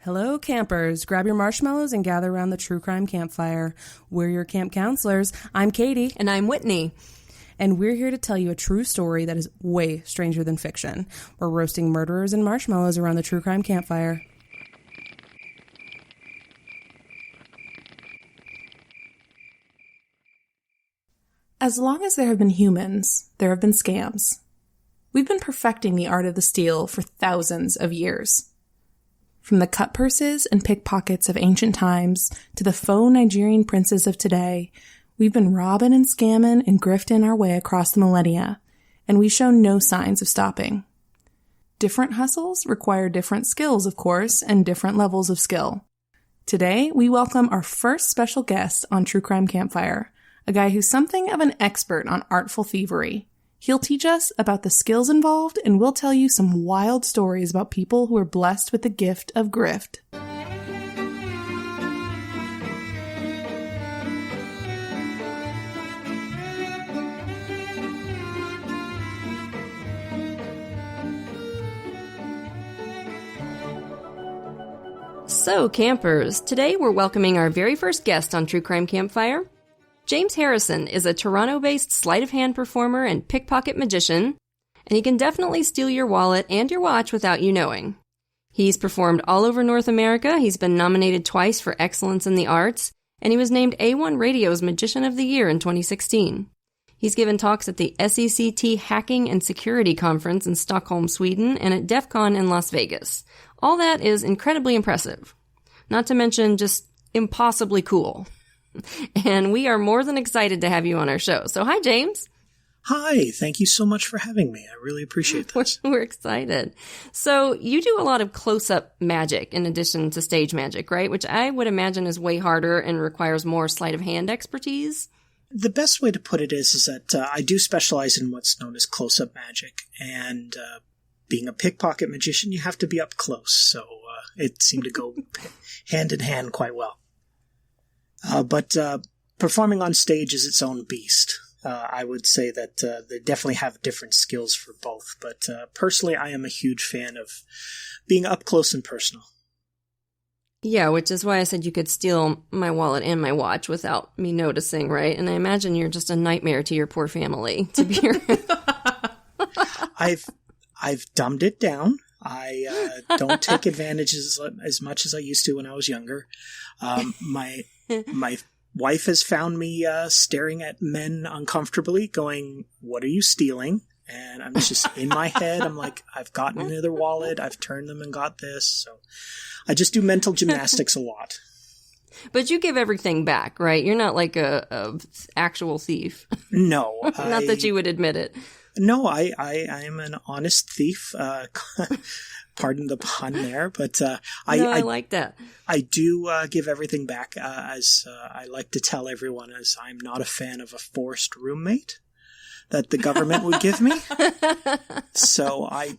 Hello, campers. Grab your marshmallows and gather around the True Crime Campfire. We're your camp counselors. I'm Katie. And I'm Whitney. And we're here to tell you a true story that is way stranger than fiction. We're roasting murderers and marshmallows around the True Crime Campfire. As long as there have been humans, there have been scams. We've been perfecting the art of the steal for thousands of years. From the cutpurses and pickpockets of ancient times to the faux Nigerian princes of today, we've been robbin' and scammin' and griftin' our way across the millennia, and we show no signs of stopping. Different hustles require different skills, of course, and different levels of skill. Today, we welcome our first special guest on True Crime Campfire, a guy who's something of an expert on artful thievery. He'll teach us about the skills involved, and we'll tell you some wild stories about people who are blessed with the gift of grift. So, campers, today we're welcoming our very first guest on True Crime Campfire. James Harrison is a Toronto-based sleight-of-hand performer and pickpocket magician, and he can definitely steal your wallet and your watch without you knowing. He's performed all over North America, he's been nominated twice for excellence in the arts, and he was named A1 Radio's Magician of the Year in 2016. He's given talks at the SECT Hacking and Security Conference in Stockholm, Sweden, and at DEF CON in Las Vegas. All that is incredibly impressive. Not to mention just impossibly cool. And we are more than excited to have you on our show. So hi, James. Hi, thank you so much for having me. I really appreciate this. We're excited. So you do a lot of close-up magic in addition to stage magic, right? Which I would imagine is way harder and requires more sleight-of-hand expertise. The best way to put it is that I do specialize in what's known as close-up magic. And being a pickpocket magician, you have to be up close. So it seemed to go hand in hand quite well. But performing on stage is its own beast. I would say that they definitely have different skills for both. But personally, I am a huge fan of being up close and personal. Yeah, which is why I said you could steal my wallet and my watch without me noticing, right? And I imagine you're just a nightmare to your poor family to be I've dumbed it down. I don't take advantage as much as I used to when I was younger. My wife has found me staring at men uncomfortably, going, "What are you stealing?" And I'm just in my head. I'm like, I've gotten another wallet. I've turned them and got this. So I just do mental gymnastics a lot. But you give everything back, right? You're not like a actual thief. No. Not that you would admit it. No, I am an honest thief. Pardon the pun there, but I like that. I do give everything back, as I like to tell everyone, as I'm not a fan of a forced roommate that the government would give me. So I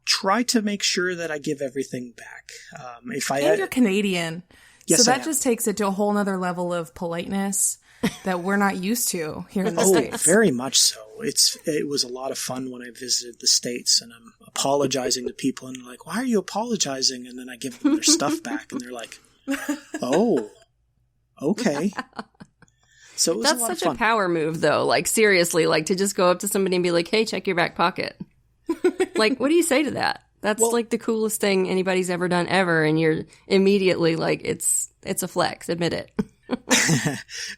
try to make sure that I give everything back. And you're Canadian. Yes, so that just takes it to a whole nother level of politeness that we're not used to here in the States. Very much so. It was a lot of fun when I visited the States, and I'm apologizing to people, and they're like, "Why are you apologizing?" And then I give them their stuff back, and they're like, "Oh, okay." So it was That's a lot such of fun. A power move, though. Like, seriously, like to just go up to somebody and be like, "Hey, check your back pocket." Like, what do you say to that? That's like the coolest thing anybody's ever done ever, and you're immediately like, it's a flex. Admit it.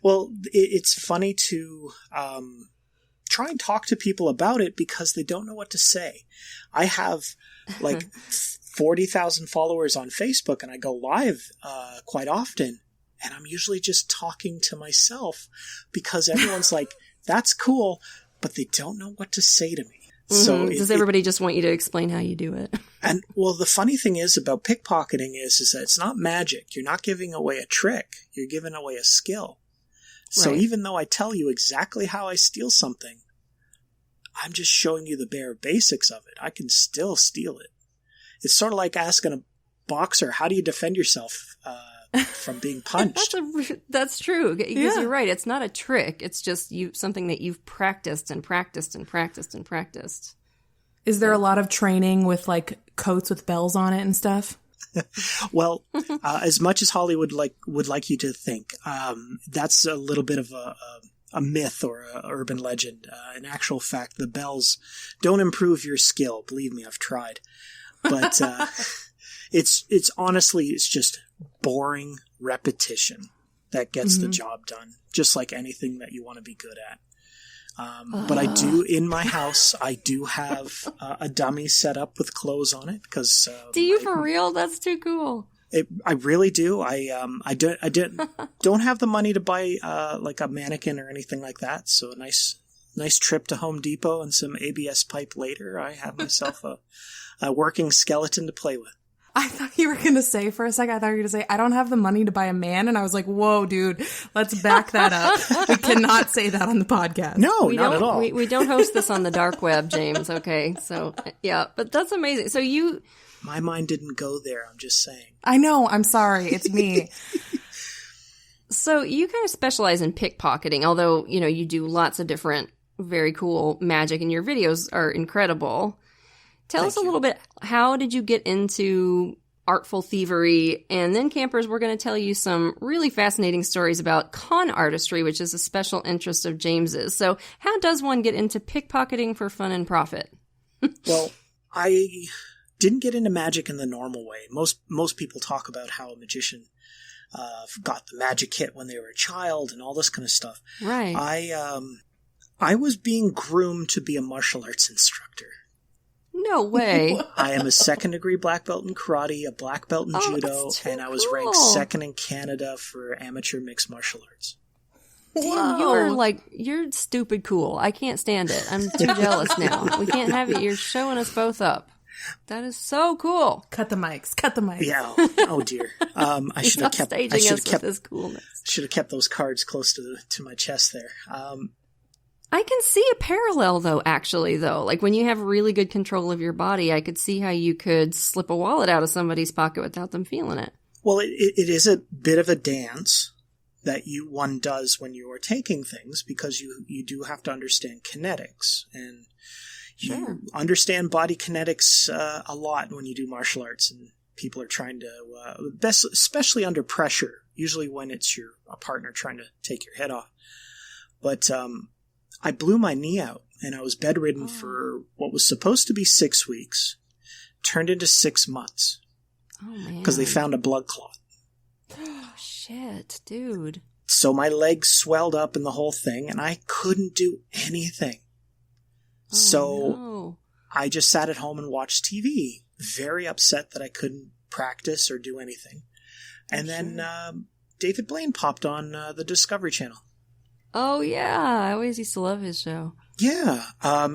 Well, it's funny to try and talk to people about it because they don't know what to say. I have like 40,000 followers on Facebook, and I go live quite often, and I'm usually just talking to myself because everyone's like, "That's cool," but they don't know what to say to me. Mm-hmm. So does everybody just want you to explain how you do it? And well, the funny thing is about pickpocketing is that it's not magic. You're not giving away a trick. You're giving away a skill. So even though I tell you exactly how I steal something, I'm just showing you the bare basics of it. I can still steal it. It's sort of like asking a boxer, how do you defend yourself from being punched? That's true. Because you're right. It's not a trick. It's just something that you've practiced and practiced and practiced and practiced. Is there a lot of training with like coats with bells on it and stuff? Well, as much as Hollywood would like you to think, that's a little bit of a myth or an urban legend. In actual fact, the bells don't improve your skill. Believe me, I've tried. But it's honestly, it's just boring repetition that gets the job done, just like anything that you want to be good at. But I do, in my house, I do have a dummy set up with clothes on it because. Do you for real? That's too cool. I really do. I don't have the money to buy like a mannequin or anything like that. So a nice trip to Home Depot and some ABS pipe later. I have myself a working skeleton to play with. I thought you were going to say for a second, I thought you were going to say, I don't have the money to buy a man. And I was like, whoa, dude, let's back that up. We cannot say that on the podcast. No, not at all. We don't host this on the dark web, James. Okay. So, yeah, but that's amazing. So my mind didn't go there. I'm just saying. I know. I'm sorry. It's me. So you kind of specialize in pickpocketing, although, you do lots of different very cool magic and your videos are incredible. Tell us a little bit, how did you get into artful thievery? And then, campers, we're going to tell you some really fascinating stories about con artistry, which is a special interest of James's. So how does one get into pickpocketing for fun and profit? Well, I didn't get into magic in the normal way. Most people talk about how a magician got the magic kit when they were a child and all this kind of stuff. Right. I was being groomed to be a martial arts instructor. No way. I am a second-degree black belt in karate, a black belt in judo, and I was ranked second in Canada for amateur mixed martial arts. Damn, you're stupid cool. I can't stand it. I'm too jealous now. We can't have it. You're showing us both up. That is so cool. Cut the mics. Yeah. Oh dear. I should have kept this coolness. Should have kept those cards close to my chest there. I can see a parallel, though. Like when you have really good control of your body, I could see how you could slip a wallet out of somebody's pocket without them feeling it. Well, it is a bit of a dance that one does when you are taking things, because you do have to understand kinetics, and you understand body kinetics a lot when you do martial arts, and people are trying to, especially under pressure, usually when it's a partner trying to take your head off. But I blew my knee out, and I was bedridden for what was supposed to be 6 weeks, turned into 6 months. Oh, man. Because they found a blood clot. Oh, shit, dude. So my legs swelled up and the whole thing, and I couldn't do anything. No. I just sat at home and watched TV, very upset that I couldn't practice or do anything. And then David Blaine popped on the Discovery Channel. Oh, yeah. I always used to love his show. Yeah.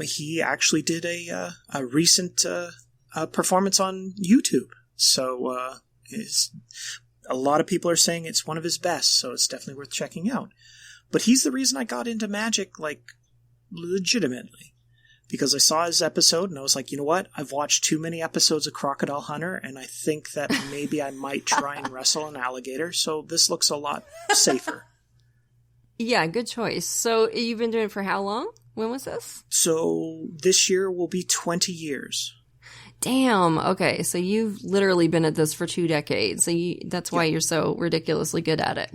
He actually did a recent performance on YouTube. So a lot of people are saying it's one of his best, so it's definitely worth checking out. But he's the reason I got into magic, legitimately. Because I saw his episode, and I was like, you know what? I've watched too many episodes of Crocodile Hunter, and I think that maybe I might try and wrestle an alligator, so this looks a lot safer. Yeah, good choice. So you've been doing it for how long? When was this? So this year will be 20 years. Damn. Okay. So you've literally been at this for 2 decades. So that's why you're so ridiculously good at it.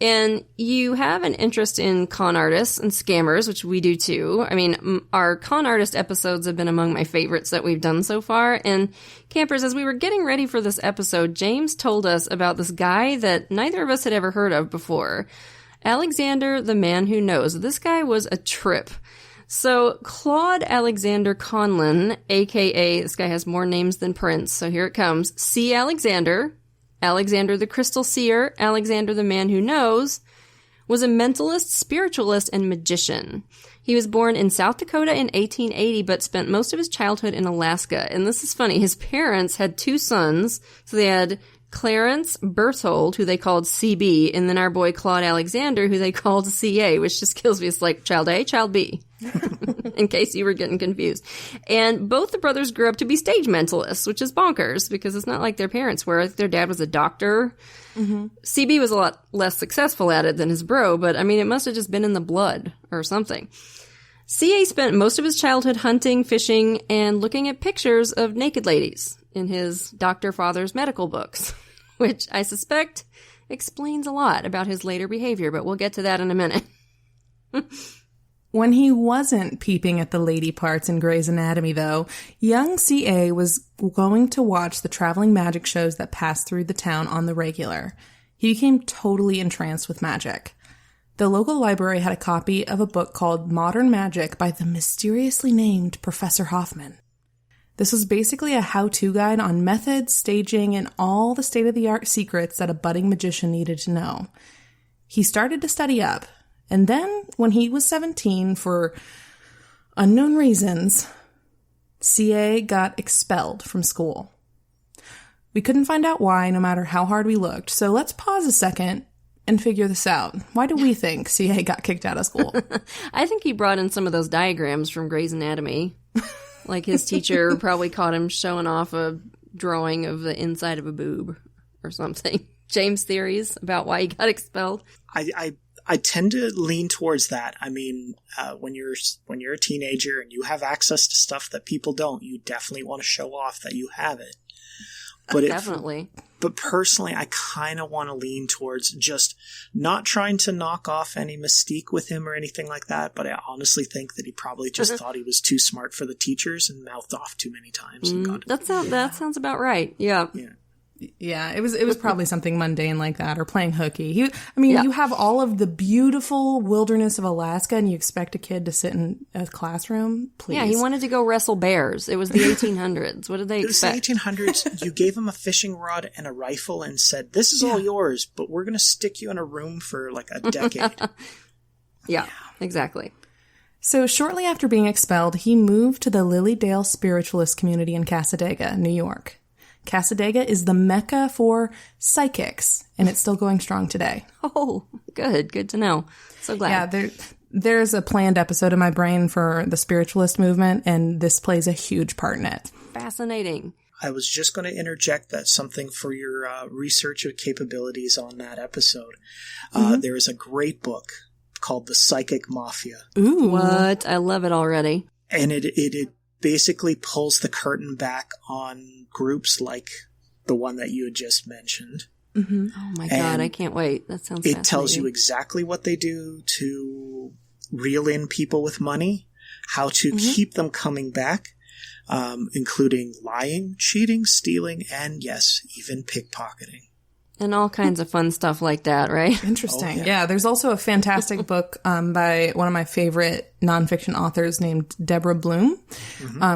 And you have an interest in con artists and scammers, which we do too. I mean, our con artist episodes have been among my favorites that we've done so far. And campers, as we were getting ready for this episode, James told us about this guy that neither of us had ever heard of before. Alexander, the Man Who Knows. This guy was a trip. So Claude Alexander Conlon, a.k.a. this guy has more names than Prince, so here it comes. C. Alexander, Alexander the Crystal Seer, Alexander the Man Who Knows, was a mentalist, spiritualist, and magician. He was born in South Dakota in 1880, but spent most of his childhood in Alaska. And this is funny. His parents had 2 sons, so they had Clarence Berthold, who they called CB, and then our boy Claude Alexander, who they called CA, which just kills me. It's like child A, child B, in case you were getting confused. And both the brothers grew up to be stage mentalists, which is bonkers, because it's not like their parents were. Their dad was a doctor. Mm-hmm. CB was a lot less successful at it than his bro, but I mean, it must have just been in the blood or something. CA spent most of his childhood hunting, fishing, and looking at pictures of naked ladies in his Dr. Father's medical books, which I suspect explains a lot about his later behavior, but we'll get to that in a minute. When he wasn't peeping at the lady parts in Grey's Anatomy, though, young CA was going to watch the traveling magic shows that passed through the town on the regular. He became totally entranced with magic. The local library had a copy of a book called Modern Magic by the mysteriously named Professor Hoffman. This was basically a how-to guide on methods, staging, and all the state-of-the-art secrets that a budding magician needed to know. He started to study up, and then, when he was 17, for unknown reasons, CA got expelled from school. We couldn't find out why, no matter how hard we looked, so let's pause a second and figure this out. Why do we think CA got kicked out of school? I think he brought in some of those diagrams from Grey's Anatomy. Like his teacher probably caught him showing off a drawing of the inside of a boob or something. James' theories about why he got expelled. I tend to lean towards that. I mean, when you're a teenager and you have access to stuff that people don't, you definitely want to show off that you have it. But definitely. But personally, I kind of want to lean towards just not trying to knock off any mystique with him or anything like that. But I honestly think that he probably just thought he was too smart for the teachers and mouthed off too many times. That sounds about right. Yeah. Yeah, it was probably something mundane like that, or playing hooky. You have all of the beautiful wilderness of Alaska, and you expect a kid to sit in a classroom? Please. Yeah, he wanted to go wrestle bears. It was the 1800s. What did they expect? It was the 1800s. You gave him a fishing rod and a rifle and said, "This is all yours, but we're going to stick you in a room for like a decade." Yeah, exactly. So shortly after being expelled, he moved to the Lilydale Spiritualist community in Cassadaga, New York. Cassadaga is the mecca for psychics, and it's still going strong today. Oh, good. Good to know. So glad. Yeah, there's a planned episode in my brain for the spiritualist movement, and this plays a huge part in it. Fascinating. I was just going to interject that something for your research capabilities on that episode. There is a great book called The Psychic Mafia. Ooh. What? I love it already. And it basically pulls the curtain back on groups like the one that you had just mentioned. Mm-hmm. Oh my God, I can't wait. That sounds fascinating. It tells you exactly what they do to reel in people with money, how to keep them coming back, including lying, cheating, stealing, and yes, even pickpocketing. And all kinds of fun stuff like that, right? Interesting. Yeah, there's also a fantastic book by one of my favorite nonfiction authors named Deborah Bloom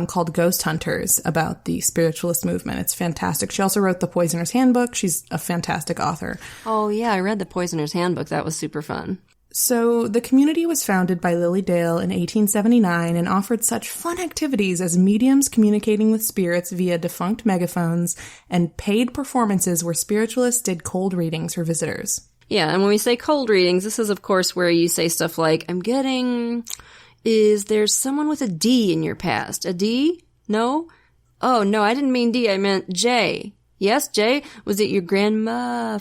called Ghost Hunters about the spiritualist movement. It's fantastic. She also wrote The Poisoner's Handbook. She's a fantastic author. Oh, yeah, I read The Poisoner's Handbook. That was super fun. So the community was founded by Lily Dale in 1879 and offered such fun activities as mediums communicating with spirits via defunct megaphones and paid performances where spiritualists did cold readings for visitors. Yeah, and when we say cold readings, this is, of course, where you say stuff like, is there someone with a D in your past? A D? No? Oh, no, I didn't mean D, I meant J. Yes, J? Was it your grandma,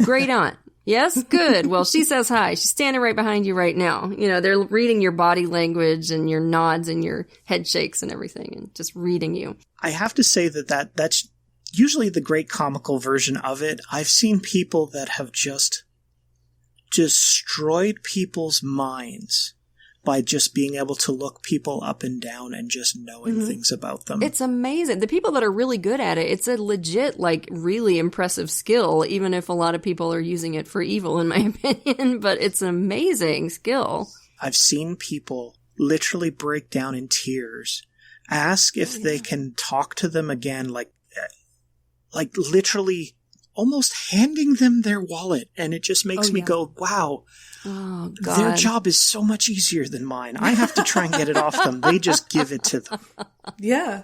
great aunt? Yes? Good. Well, she says hi. She's standing right behind you right now. You know, they're reading your body language and your nods and your head shakes and everything and just reading you. I have to say that's usually the great comical version of it. I've seen people that have just destroyed people's minds by just being able to look people up and down and just knowing things about them. It's amazing. The people that are really good at it, it's a legit, really impressive skill, even if a lot of people are using it for evil, in my opinion. But it's an amazing skill. I've seen people literally break down in tears, ask if they can talk to them again, like literally almost handing them their wallet. And it just makes me go, wow. Oh, God. Their job is so much easier than mine. I have to try and get it off them. They just give it to them. Yeah.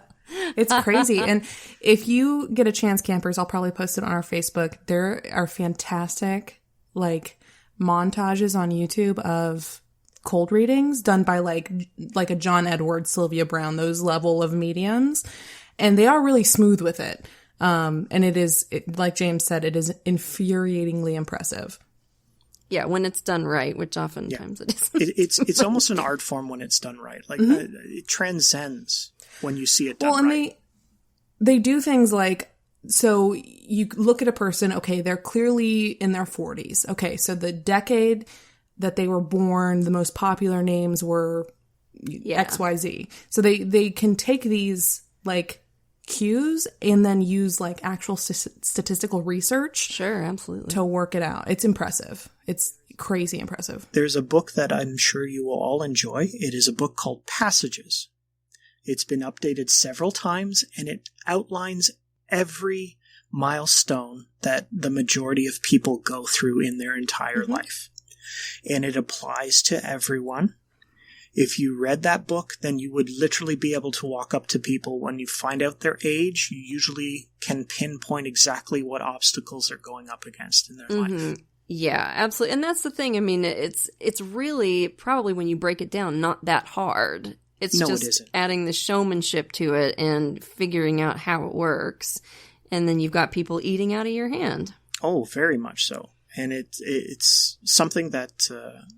It's crazy. And if you get a chance, campers, I'll probably post it on our Facebook. There are fantastic, montages on YouTube of cold readings done by, like a John Edwards, Sylvia Brown, those level of mediums. And they are really smooth with it. And like James said, it is infuriatingly impressive. Yeah, when it's done right, which oftentimes it isn't. It's almost an art form when it's done right. Like, it transcends when you see it done right. And they do things like, so you look at a person, okay, they're clearly in their 40s. Okay, so the decade that they were born, the most popular names were XYZ. So they can take these, like, cues and then use, like, actual statistical research. Sure, absolutely. To work it out. It's impressive. It's crazy impressive. There's a book that I'm sure you will all enjoy. It is a book called Passages. It's been updated several times, and it outlines every milestone that the majority of people go through in their entire life. And it applies to everyone. If you read that book, then you would literally be able to walk up to people when you find out their age. You usually can pinpoint exactly what obstacles they're going up against in their life. Yeah, absolutely. And that's the thing. I mean, it's really, probably when you break it down, not that hard. It isn't. Adding the showmanship to it and figuring out how it works. And then you've got people eating out of your hand. Oh, very much so. And it's something that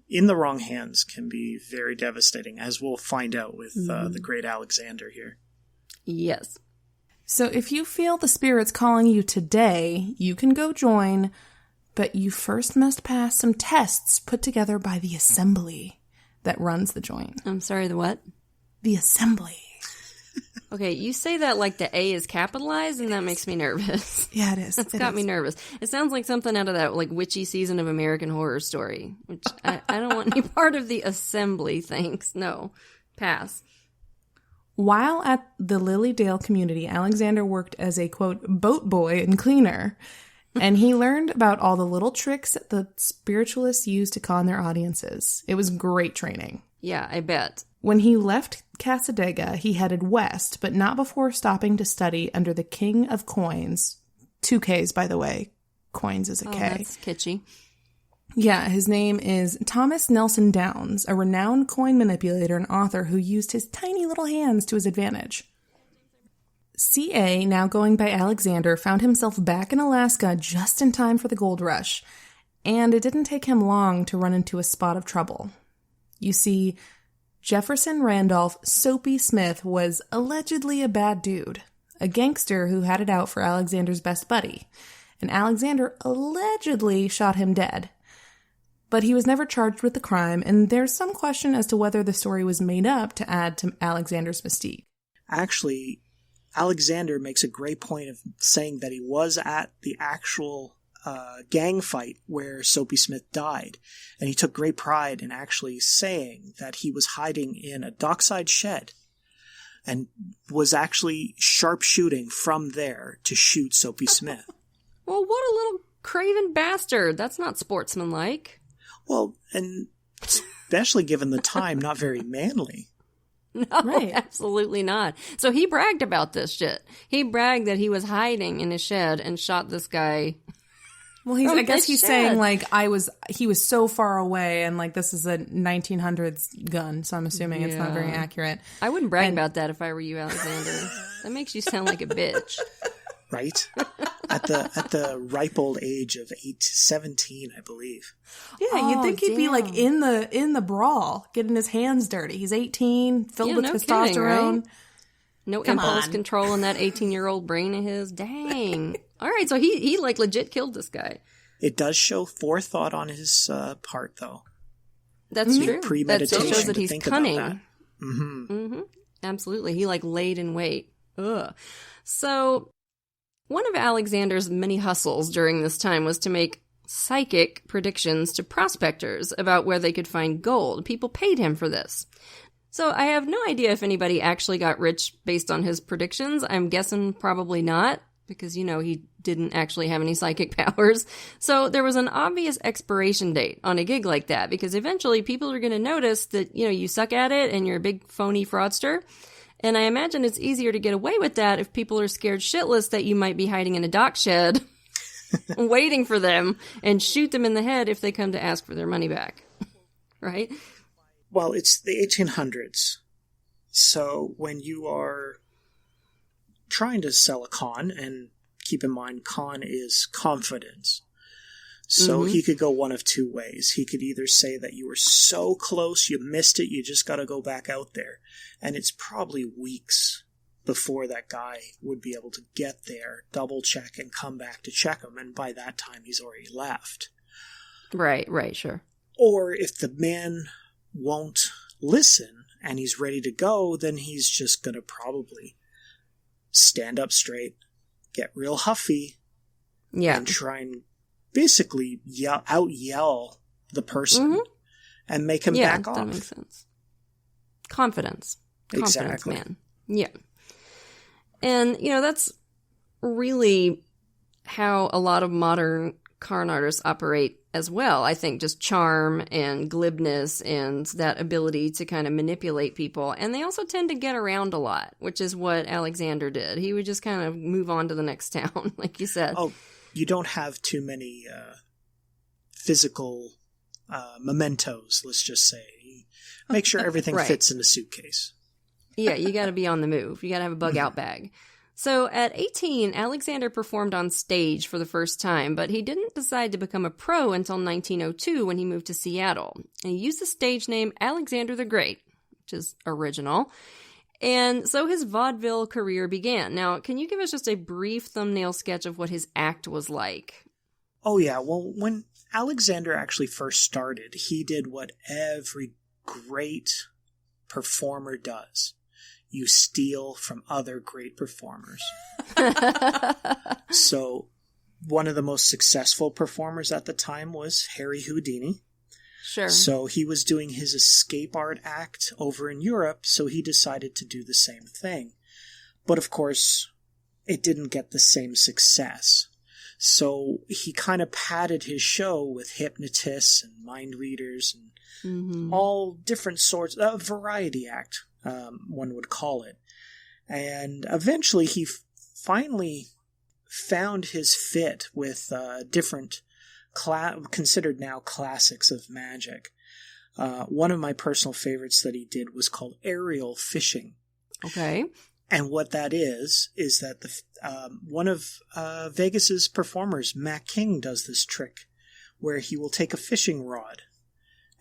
in the wrong hands can be very devastating, as we'll find out with the great Alexander here. Yes. So if you feel the spirits calling you today, you can go join, but you first must pass some tests put together by the assembly that runs the joint. I'm sorry, the what? The assembly. Okay, you say that like the A is capitalized, and that makes me nervous. Yeah, it is. That's got me nervous. It sounds like something out of that like witchy season of American Horror Story, which I don't want any part of the assembly, thanks. No. Pass. While at the Lilydale community, Alexander worked as a, quote, boat boy and cleaner, and he learned about all the little tricks that the spiritualists use to con their audiences. It was great training. Yeah, I bet. When he left Casadega, he headed west, but not before stopping to study under the King of Coins. 2 Ks, by the way. Coins is a K. That's kitschy. Yeah, his name is Thomas Nelson Downs, a renowned coin manipulator and author who used his tiny little hands to his advantage. C.A., now going by Alexander, found himself back in Alaska just in time for the gold rush, and it didn't take him long to run into a spot of trouble. You see, Jefferson Randolph Soapy Smith was allegedly a bad dude, a gangster who had it out for Alexander's best buddy, and Alexander allegedly shot him dead. But he was never charged with the crime, and there's some question as to whether the story was made up to add to Alexander's mystique. Actually, Alexander makes a great point of saying that he was at the actual gang fight where Soapy Smith died, and he took great pride in actually saying that he was hiding in a dockside shed and was actually sharpshooting from there to shoot Soapy Smith. Well, what a little craven bastard. That's not sportsmanlike. Well, and especially given the time, not very manly. No, right. Absolutely not. So he bragged about this shit. He bragged that he was hiding in his shed and shot this guy. Well, I guess he's saying, like, he was so far away, and, like, this is a 1900s gun, so I'm assuming it's not very accurate. I wouldn't brag about that if I were you, Alexander. That makes you sound like a bitch. Right? At the ripe old age of 17, I believe. Yeah, you'd think he'd be, like, in the brawl, getting his hands dirty. He's 18, filled with testosterone. Kidding, right? No impulse control in that 18-year-old brain of his. Dang. All right, so he like legit killed this guy. It does show forethought on his part, though. That's true. Premeditation. That shows that he's cunning. Mm-hmm. Mm-hmm. Absolutely. He like laid in wait. Ugh. So one of Alexander's many hustles during this time was to make psychic predictions to prospectors about where they could find gold. People paid him for this. So I have no idea if anybody actually got rich based on his predictions. I'm guessing probably not, because, you know, he didn't actually have any psychic powers. So there was an obvious expiration date on a gig like that, because eventually people are going to notice that, you know, you suck at it and you're a big phony fraudster. And I imagine it's easier to get away with that if people are scared shitless that you might be hiding in a dock shed waiting for them and shoot them in the head if they come to ask for their money back. Right? Well, it's the 1800s. So when you are trying to sell a con, and keep in mind, con is confidence. So he could go one of two ways. He could either say that you were so close, you missed it, you just got to go back out there. And it's probably weeks before that guy would be able to get there, double check, and come back to check him. And by that time, he's already left. Right, sure. Or if the man won't listen and he's ready to go, then he's just going to probably stand up straight, get real huffy, and try and basically out yell the person and make him back off. That makes sense. Confidence, exactly. Man. Yeah. And, that's really how a lot of modern con artists operate as well. I think just charm and glibness and that ability to kind of manipulate people. And they also tend to get around a lot, which is what Alexander did. He would just kind of move on to the next town, like you said. Oh, you don't have too many physical mementos, let's just say. Make sure everything fits in the suitcase. Yeah, you got to be on the move. You got to have a bug out bag. So at 18, Alexander performed on stage for the first time, but he didn't decide to become a pro until 1902 when he moved to Seattle. And he used the stage name Alexander the Great, which is original. And so his vaudeville career began. Now, can you give us just a brief thumbnail sketch of what his act was like? Oh, yeah. Well, when Alexander actually first started, he did what every great performer does. You steal from other great performers. So one of the most successful performers at the time was Harry Houdini. Sure. So he was doing his escape art act over in Europe, so he decided to do the same thing. But of course, it didn't get the same success. So he kind of padded his show with hypnotists and mind readers and all different sorts, a variety act. One would call it. And eventually he finally found his fit with different considered now classics of magic. One of my personal favorites that he did was called aerial fishing. Okay. And what that is that one of Vegas's performers, Matt King, does this trick where he will take a fishing rod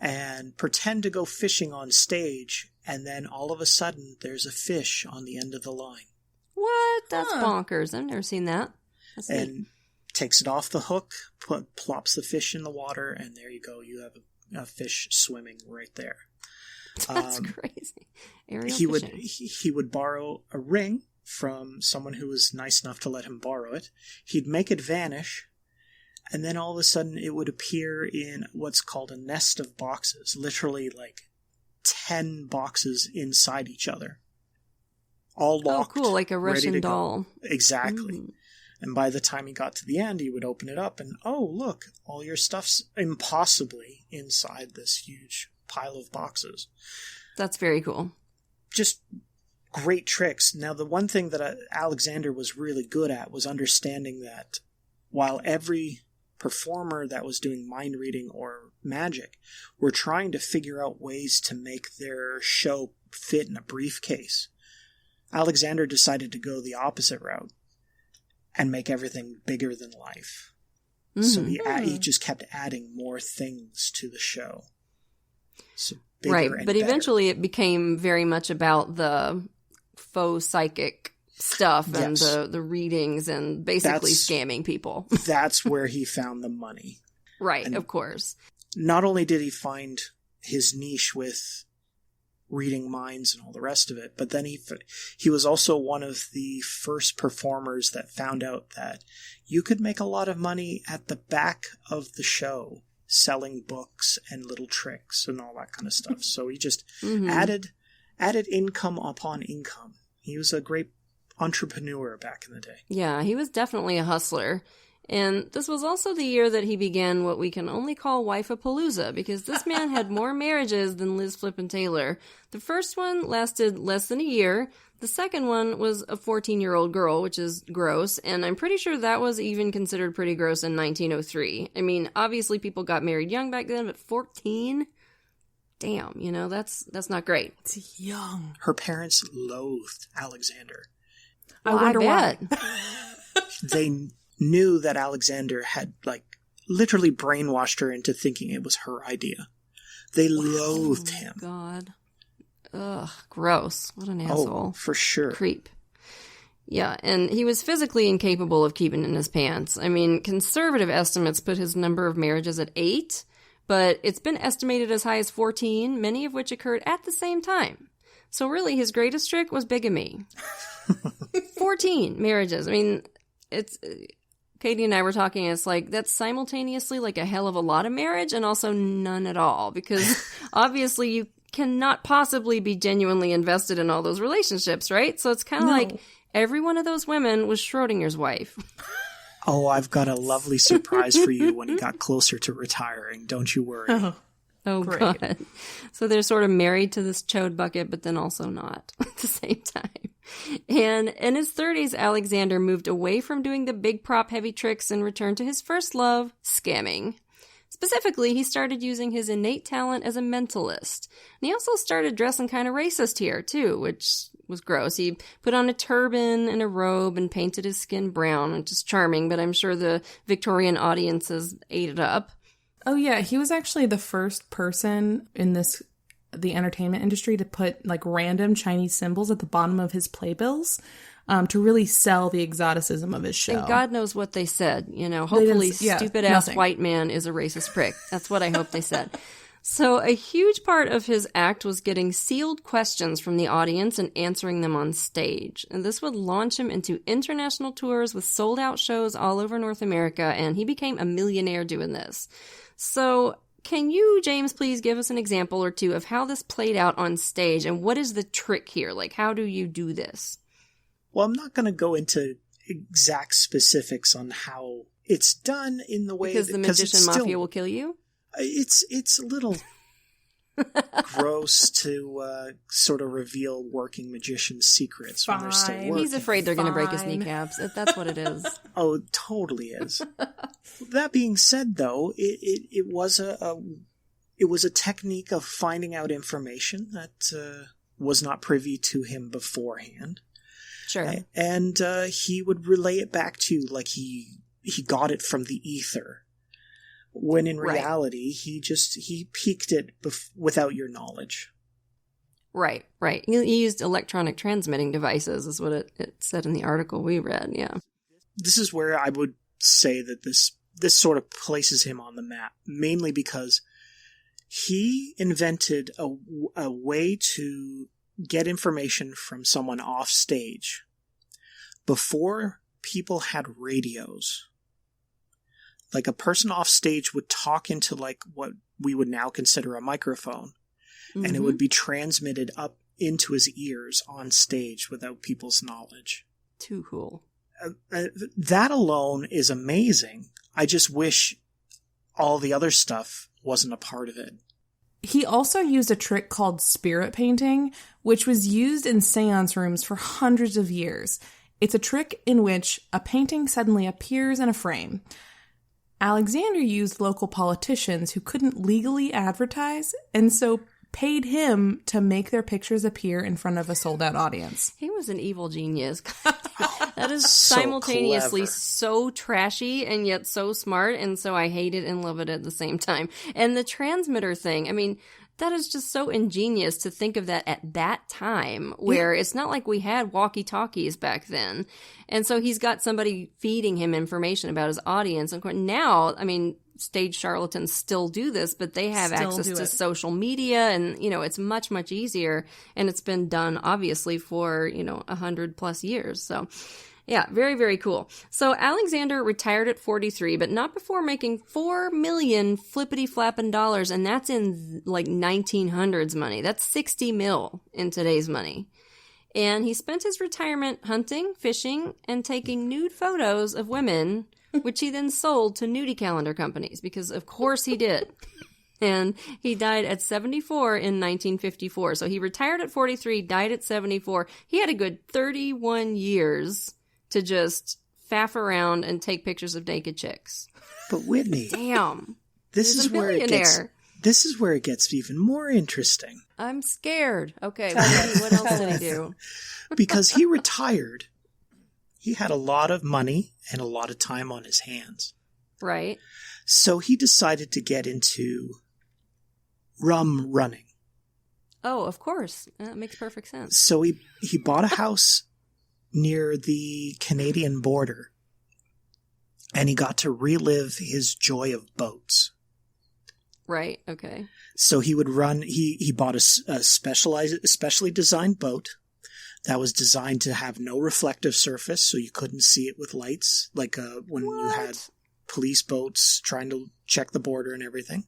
and pretend to go fishing on stage, and then all of a sudden there's a fish on the end of the line. What? That's bonkers. I've never seen that. That's and neat. Takes it off the hook, plops the fish in the water, and there you go. You have a fish swimming right there. That's crazy. Aerial fishing. He would borrow a ring from someone who was nice enough to let him borrow it. He'd make it vanish, and then all of a sudden it would appear in what's called a nest of boxes, literally like 10 boxes inside each other. All locked. Oh, cool, like a Russian doll. Exactly. Mm. And by the time he got to the end, he would open it up and, oh, look, all your stuff's impossibly inside this huge pile of boxes. That's very cool. Just great tricks. Now, the one thing that Alexander was really good at was understanding that while every performer that was doing mind reading or magic were trying to figure out ways to make their show fit in a briefcase, Alexander decided to go the opposite route and make everything bigger than life. Mm-hmm. So he just kept adding more things to the show. So right, but better. Eventually it became very much about the faux psychic stuff and the readings and basically scamming people. That's where he found the money. Right, and of course. Not only did he find his niche with reading minds and all the rest of it, but then he was also one of the first performers that found out that you could make a lot of money at the back of the show selling books and little tricks and all that kind of stuff. So he just added income upon income. He was a great entrepreneur back in the day. Yeah, he was definitely a hustler. And this was also the year that he began what we can only call wife-a-palooza, because this man had more marriages than Liz Flippin Taylor. The first one lasted less than a year. The second one was a 14-year-old girl, which is gross, and I'm pretty sure that was even considered pretty gross in 1903. I mean, obviously people got married young back then, but 14? Damn, that's not great. It's young. Her parents loathed Alexander. I wonder why. They knew that Alexander had literally brainwashed her into thinking it was her idea. They loathed him. God. Ugh, gross. What an asshole. Oh, for sure. Creep. Yeah, and he was physically incapable of keeping in his pants. I mean, conservative estimates put his number of marriages at 8, but it's been estimated as high as 14, many of which occurred at the same time. So really, his greatest trick was bigamy. 14 marriages. I mean, it's... Katie and I were talking, it's like, that's simultaneously like a hell of a lot of marriage and also none at all, because obviously you cannot possibly be genuinely invested in all those relationships, right? So it's kind of like every one of those women was Schrodinger's wife. Oh, I've got a lovely surprise for you when he got closer to retiring. Don't you worry. Oh, great. God. So they're sort of married to this chode bucket, but then also not at the same time. And in his 30s, Alexander moved away from doing the big prop heavy tricks and returned to his first love, scamming. Specifically, he started using his innate talent as a mentalist. And he also started dressing kind of racist here, too, which was gross. He put on a turban and a robe and painted his skin brown, which is charming, but I'm sure the Victorian audiences ate it up. Oh, yeah. He was actually the first person in the entertainment industry to put like random Chinese symbols at the bottom of his playbills to really sell the exoticism of his show. And God knows what they said. You know, hopefully stupid-ass nothing. white man is a racist prick. That's what I hope they said. So a huge part of his act was getting sealed questions from the audience and answering them on stage. And this would launch him into international tours with sold-out shows all over North America, and he became a millionaire doing this. So can you, James, please give us an example or two of how this played out on stage, and what is the trick here? Like, how do you do this? Well, I'm not going to go into exact specifics on how it's done in the way because the magician mafia will kill you? It's a little gross to sort of reveal working magician's secrets when they're still working. He's afraid they're going to break his kneecaps. That's what it is. Oh, it totally is. That being said, though, it was a technique of finding out information that was not privy to him beforehand. Sure. And he would relay it back to you like he got it from the ether. When in reality, he peaked it without your knowledge. Right. He used electronic transmitting devices, is what it said in the article we read, yeah. This is where I would say that this sort of places him on the map, mainly because he invented a way to get information from someone off stage before people had radios. Like, a person off stage would talk into, like, what we would now consider a microphone, and it would be transmitted up into his ears on stage without people's knowledge. Too cool. That alone is amazing. I just wish all the other stuff wasn't a part of it. He also used a trick called spirit painting, which was used in seance rooms for hundreds of years. It's a trick in which a painting suddenly appears in a frame. Alexander used local politicians who couldn't legally advertise, and so paid him to make their pictures appear in front of a sold-out audience. He was an evil genius. That is So simultaneously clever. so trashy and yet so smart, and so I hate it and love it at the same time. And the transmitter thing, I mean, that is just so ingenious to think of that at that time, where it's not like we had walkie-talkies back then. And so he's got somebody feeding him information about his audience. And of course, now, I mean, stage charlatans still do this, but they have access to social media, and, you know, it's much, much easier. And it's been done, obviously, for, 100+ years. So, yeah, very, very cool. So Alexander retired at 43, but not before making $4 million flippity-flapping dollars, and that's in, like, 1900s money. That's 60 mil in today's money. And he spent his retirement hunting, fishing, and taking nude photos of women, which he then sold to nudie calendar companies, because of course he did. And he died at 74 in 1954. So he retired at 43, died at 74. He had a good 31 years to just faff around and take pictures of naked chicks. But Whitney, damn, this is where it gets even more interesting. I'm scared. Okay, what else did he do? Because he retired, he had a lot of money and a lot of time on his hands. Right. So he decided to get into rum running. Oh, of course. That makes perfect sense. So he bought a house near the Canadian border, and he got to relive his joy of boats. Right. Okay. So he would run. He bought a specially designed boat that was designed to have no reflective surface, so you couldn't see it with lights, like when you had police boats trying to check the border and everything.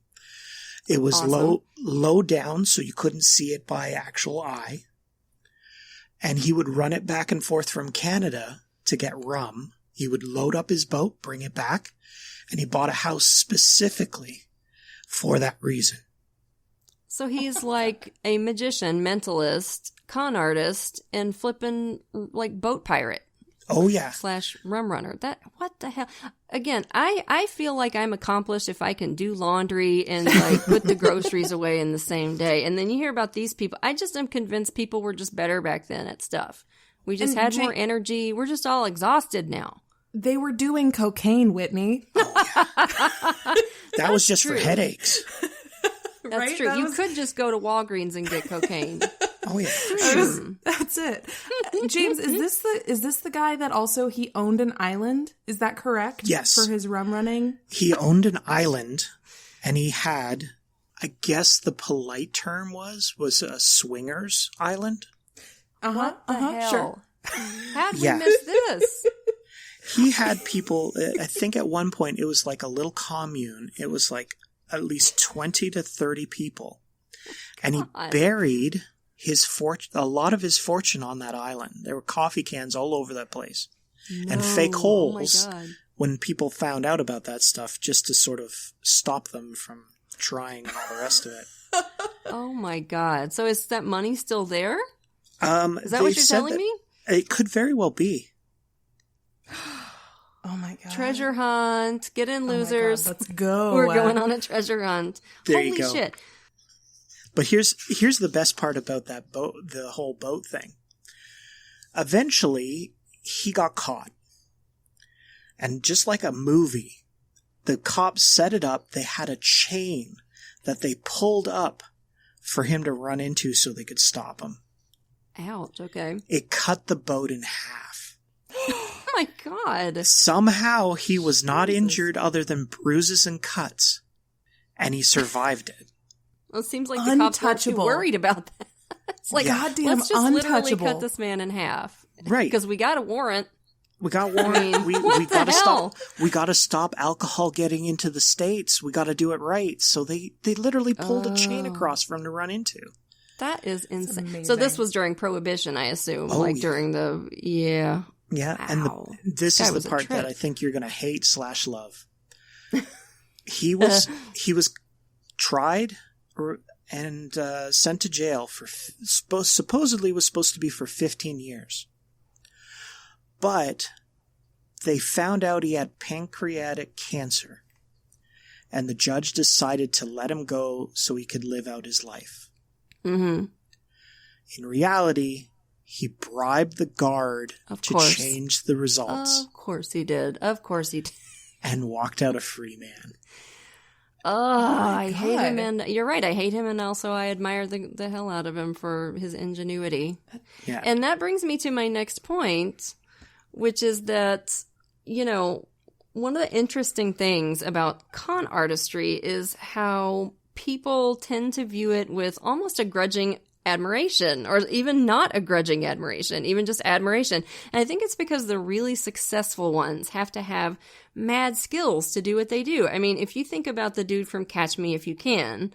It was awesome. low down, so you couldn't see it by actual eye. And he would run it back and forth from Canada to get rum. He would load up his boat, bring it back, and he bought a house specifically for that reason. So he's like a magician, mentalist, con artist, and flippin' like boat pirate. Oh, yeah. / rum runner. What the hell? Again, I feel like I'm accomplished if I can do laundry and like put the groceries away in the same day. And then you hear about these people. I just am convinced people were just better back then at stuff. We just had more energy. We're just all exhausted now. They were doing cocaine, Whitney. Oh, yeah. That was just for headaches. That's right? true. You could just go to Walgreens and get cocaine. Oh, yeah. That's it. James, is this the guy that also he owned an island? Is that correct? Yes. For his rum running? He owned an island, and he had, I guess the polite term was a swingers island. What the hell? Sure. How did we miss this? He had people, I think at one point it was like a little commune. It was like at least 20 to 30 people. And he buried a lot of his fortune on that island. There were coffee cans all over that place. And fake holes when people found out about that stuff, just to sort of stop them from trying and all the rest of it. Oh my God. So is that money still there? Is that what you're telling me? It could very well be. Oh my God. Treasure hunt. Get in, losers. Oh my God, let's go. We're going on a treasure hunt. There Holy you go. Shit. But here's the best part about that boat, the whole boat thing. Eventually, he got caught. And just like a movie, the cops set it up. They had a chain that they pulled up for him to run into so they could stop him. Ouch, okay. It cut the boat in half. Oh my God. Somehow he was not injured other than bruises and cuts. And he survived it. Well, it seems like the cops weren't too worried about that. It's like, goddamn let's just literally untouchable. cut this man in half. Right. Because we got a warrant. We got warrant. We got to hell? stop. We got to stop alcohol getting into the States. We got to do it right. So they literally pulled a chain across for him to run into. That is insane. So this was during Prohibition, I assume. Oh, like during the Yeah, wow. And this is the part that I think you're going to hate / love. He was tried and sent to jail for supposedly was supposed to be for 15 years. But they found out he had pancreatic cancer, and the judge decided to let him go so he could live out his life. Mm-hmm. In reality, he bribed the guard to change the results. Of course he did. And walked out a free man. Oh, I hate him, and you're right. I hate him, and also I admire the hell out of him for his ingenuity. Yeah. And that brings me to my next point, which is that, one of the interesting things about con artistry is how people tend to view it with almost a grudging admiration, or even not a grudging admiration, even just admiration. And I think it's because the really successful ones have to have mad skills to do what they do. I mean, if you think about the dude from Catch Me If You Can,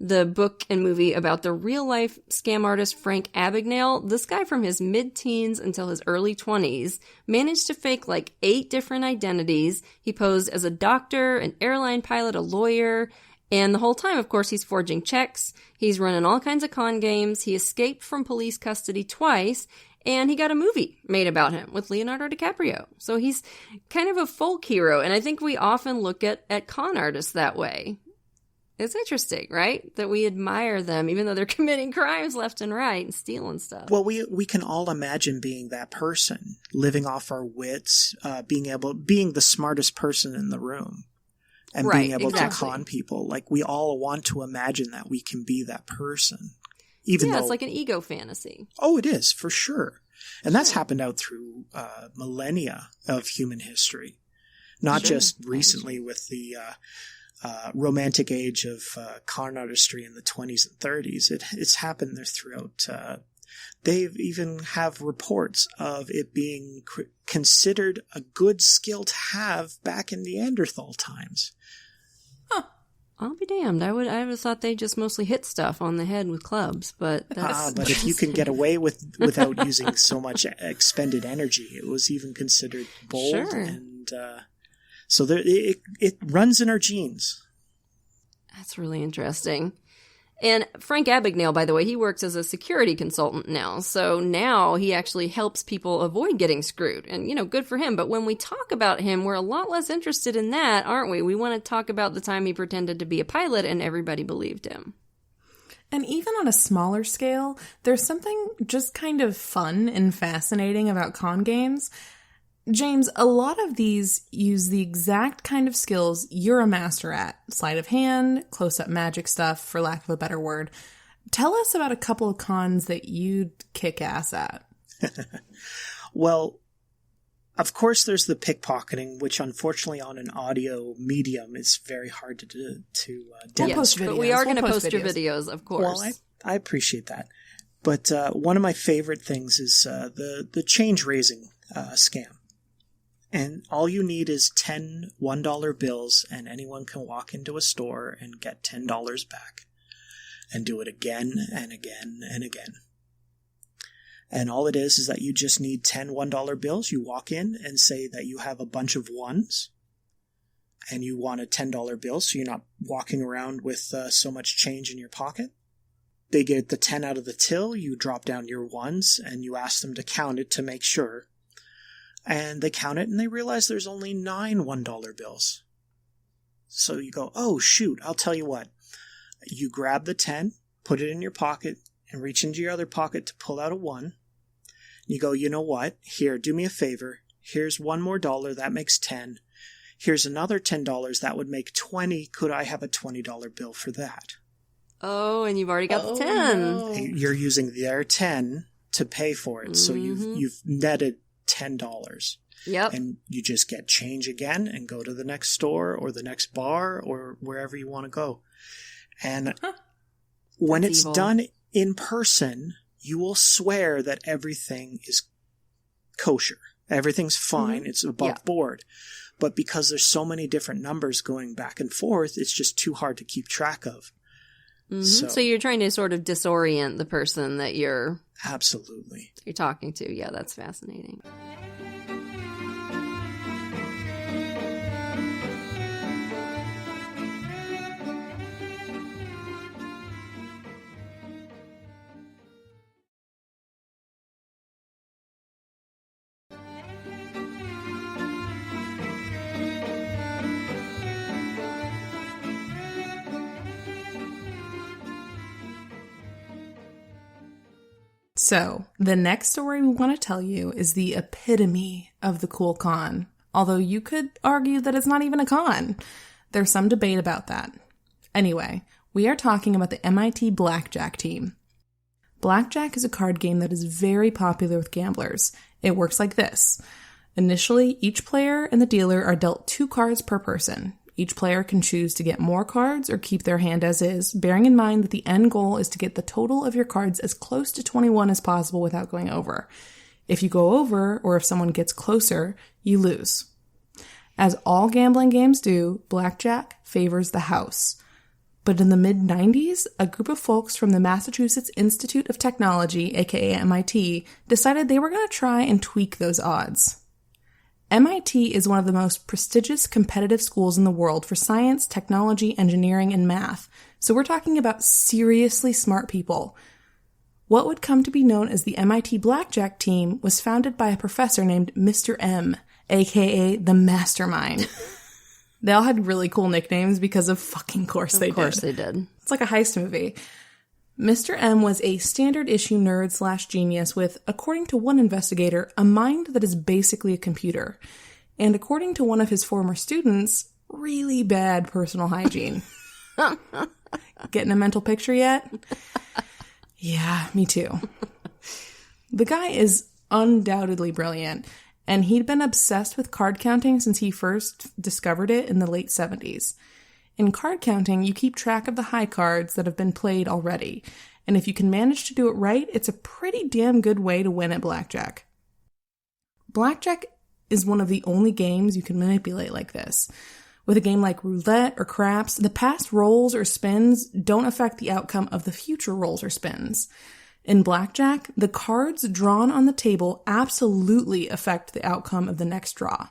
the book and movie about the real-life scam artist Frank Abagnale, this guy from his mid-teens until his early 20s managed to fake like 8 different identities. He posed as a doctor, an airline pilot, a lawyer, and the whole time, of course, he's forging checks. He's running all kinds of con games. He escaped from police custody twice, and he got a movie made about him with Leonardo DiCaprio. So he's kind of a folk hero, and I think we often look at con artists that way. It's interesting, right? That we admire them, even though they're committing crimes left and right and stealing stuff. Well, we can all imagine being that person, living off our wits, being the smartest person in the room. and Right, being able exactly. to con people. Like, we all want to imagine that we can be that person. Even though, it's like an ego fantasy. Oh, it is, for sure. And that's happened out through millennia of human history. Not just recently with the romantic age of con artistry in the 20s and 30s. It's happened there throughout. They even have reports of it being considered a good skill to have back in Neanderthal times. Huh. I'll be damned. I would have thought they just mostly hit stuff on the head with clubs, but that's... but if you can get away without using so much expended energy, it was even considered bold. Sure. And so it runs in our genes. That's really interesting. And Frank Abagnale, by the way, he works as a security consultant now. So now he actually helps people avoid getting screwed. And, good for him. But when we talk about him, we're a lot less interested in that, aren't we? We want to talk about the time he pretended to be a pilot and everybody believed him. And even on a smaller scale, there's something just kind of fun and fascinating about con games. James, a lot of these use the exact kind of skills you're a master at. Sleight of hand, close-up magic stuff, for lack of a better word. Tell us about a couple of cons that you'd kick ass at. Well, of course there's the pickpocketing, which unfortunately on an audio medium is very hard to demonstrate. Post videos. But we are going to post your videos, of course. Well, I appreciate that. But one of my favorite things is the change raising scam. And all you need is 10 $1 bills, and anyone can walk into a store and get $10 back. And do it again and again and again. And all it is that you just need 10 $1 bills. You walk in and say that you have a bunch of ones, and you want a $10 bill, so you're not walking around with so much change in your pocket. They get the 10 out of the till, you drop down your ones, and you ask them to count it to make sure. And they count it, and they realize there's only 9 $1 bills. So you go, oh, shoot, I'll tell you what. You grab the 10, put it in your pocket, and reach into your other pocket to pull out a 1. You go, you know what? Here, do me a favor. Here's one more dollar. That makes 10. Here's another $10. That would make 20. Could I have a $20 bill for that? Oh, and you've already got the 10. No. You're using their 10 to pay for it. So you've netted $10. Yep. And you just get change again and go to the next store or the next bar or wherever you want to go. And when That's it's evil. done in person, you will swear that everything is kosher. Everything's fine. It's above board. But because there's so many different numbers going back and forth, it's just too hard to keep track of. So you're trying to sort of disorient the person that you're Absolutely. talking to. Yeah, that's fascinating. So, the next story we want to tell you is the epitome of the cool con. Although you could argue that it's not even a con. There's some debate about that. Anyway, we are talking about the MIT Blackjack team. Blackjack is a card game that is very popular with gamblers. It works like this. Initially, each player and the dealer are dealt 2 cards per person. Each player can choose to get more cards or keep their hand as is, bearing in mind that the end goal is to get the total of your cards as close to 21 as possible without going over. If you go over, or if someone gets closer, you lose. As all gambling games do, blackjack favors the house. But in the mid-90s, a group of folks from the Massachusetts Institute of Technology, aka MIT, decided they were going to try and tweak those odds. MIT is one of the most prestigious competitive schools in the world for science, technology, engineering, and math, so we're talking about seriously smart people. What would come to be known as the MIT Blackjack team was founded by a professor named Mr. M, aka the Mastermind. They all had really cool nicknames because of fucking course they did. Of course they did. It's like a heist movie. Mr. M was a standard-issue nerd/genius with, according to one investigator, a mind that is basically a computer. And according to one of his former students, really bad personal hygiene. Getting a mental picture yet? Yeah, me too. The guy is undoubtedly brilliant, and he'd been obsessed with card counting since he first discovered it in the late 70s. In card counting, you keep track of the high cards that have been played already, and if you can manage to do it right, it's a pretty damn good way to win at blackjack. Blackjack is one of the only games you can manipulate like this. With a game like roulette or craps, the past rolls or spins don't affect the outcome of the future rolls or spins. In blackjack, the cards drawn on the table absolutely affect the outcome of the next draw.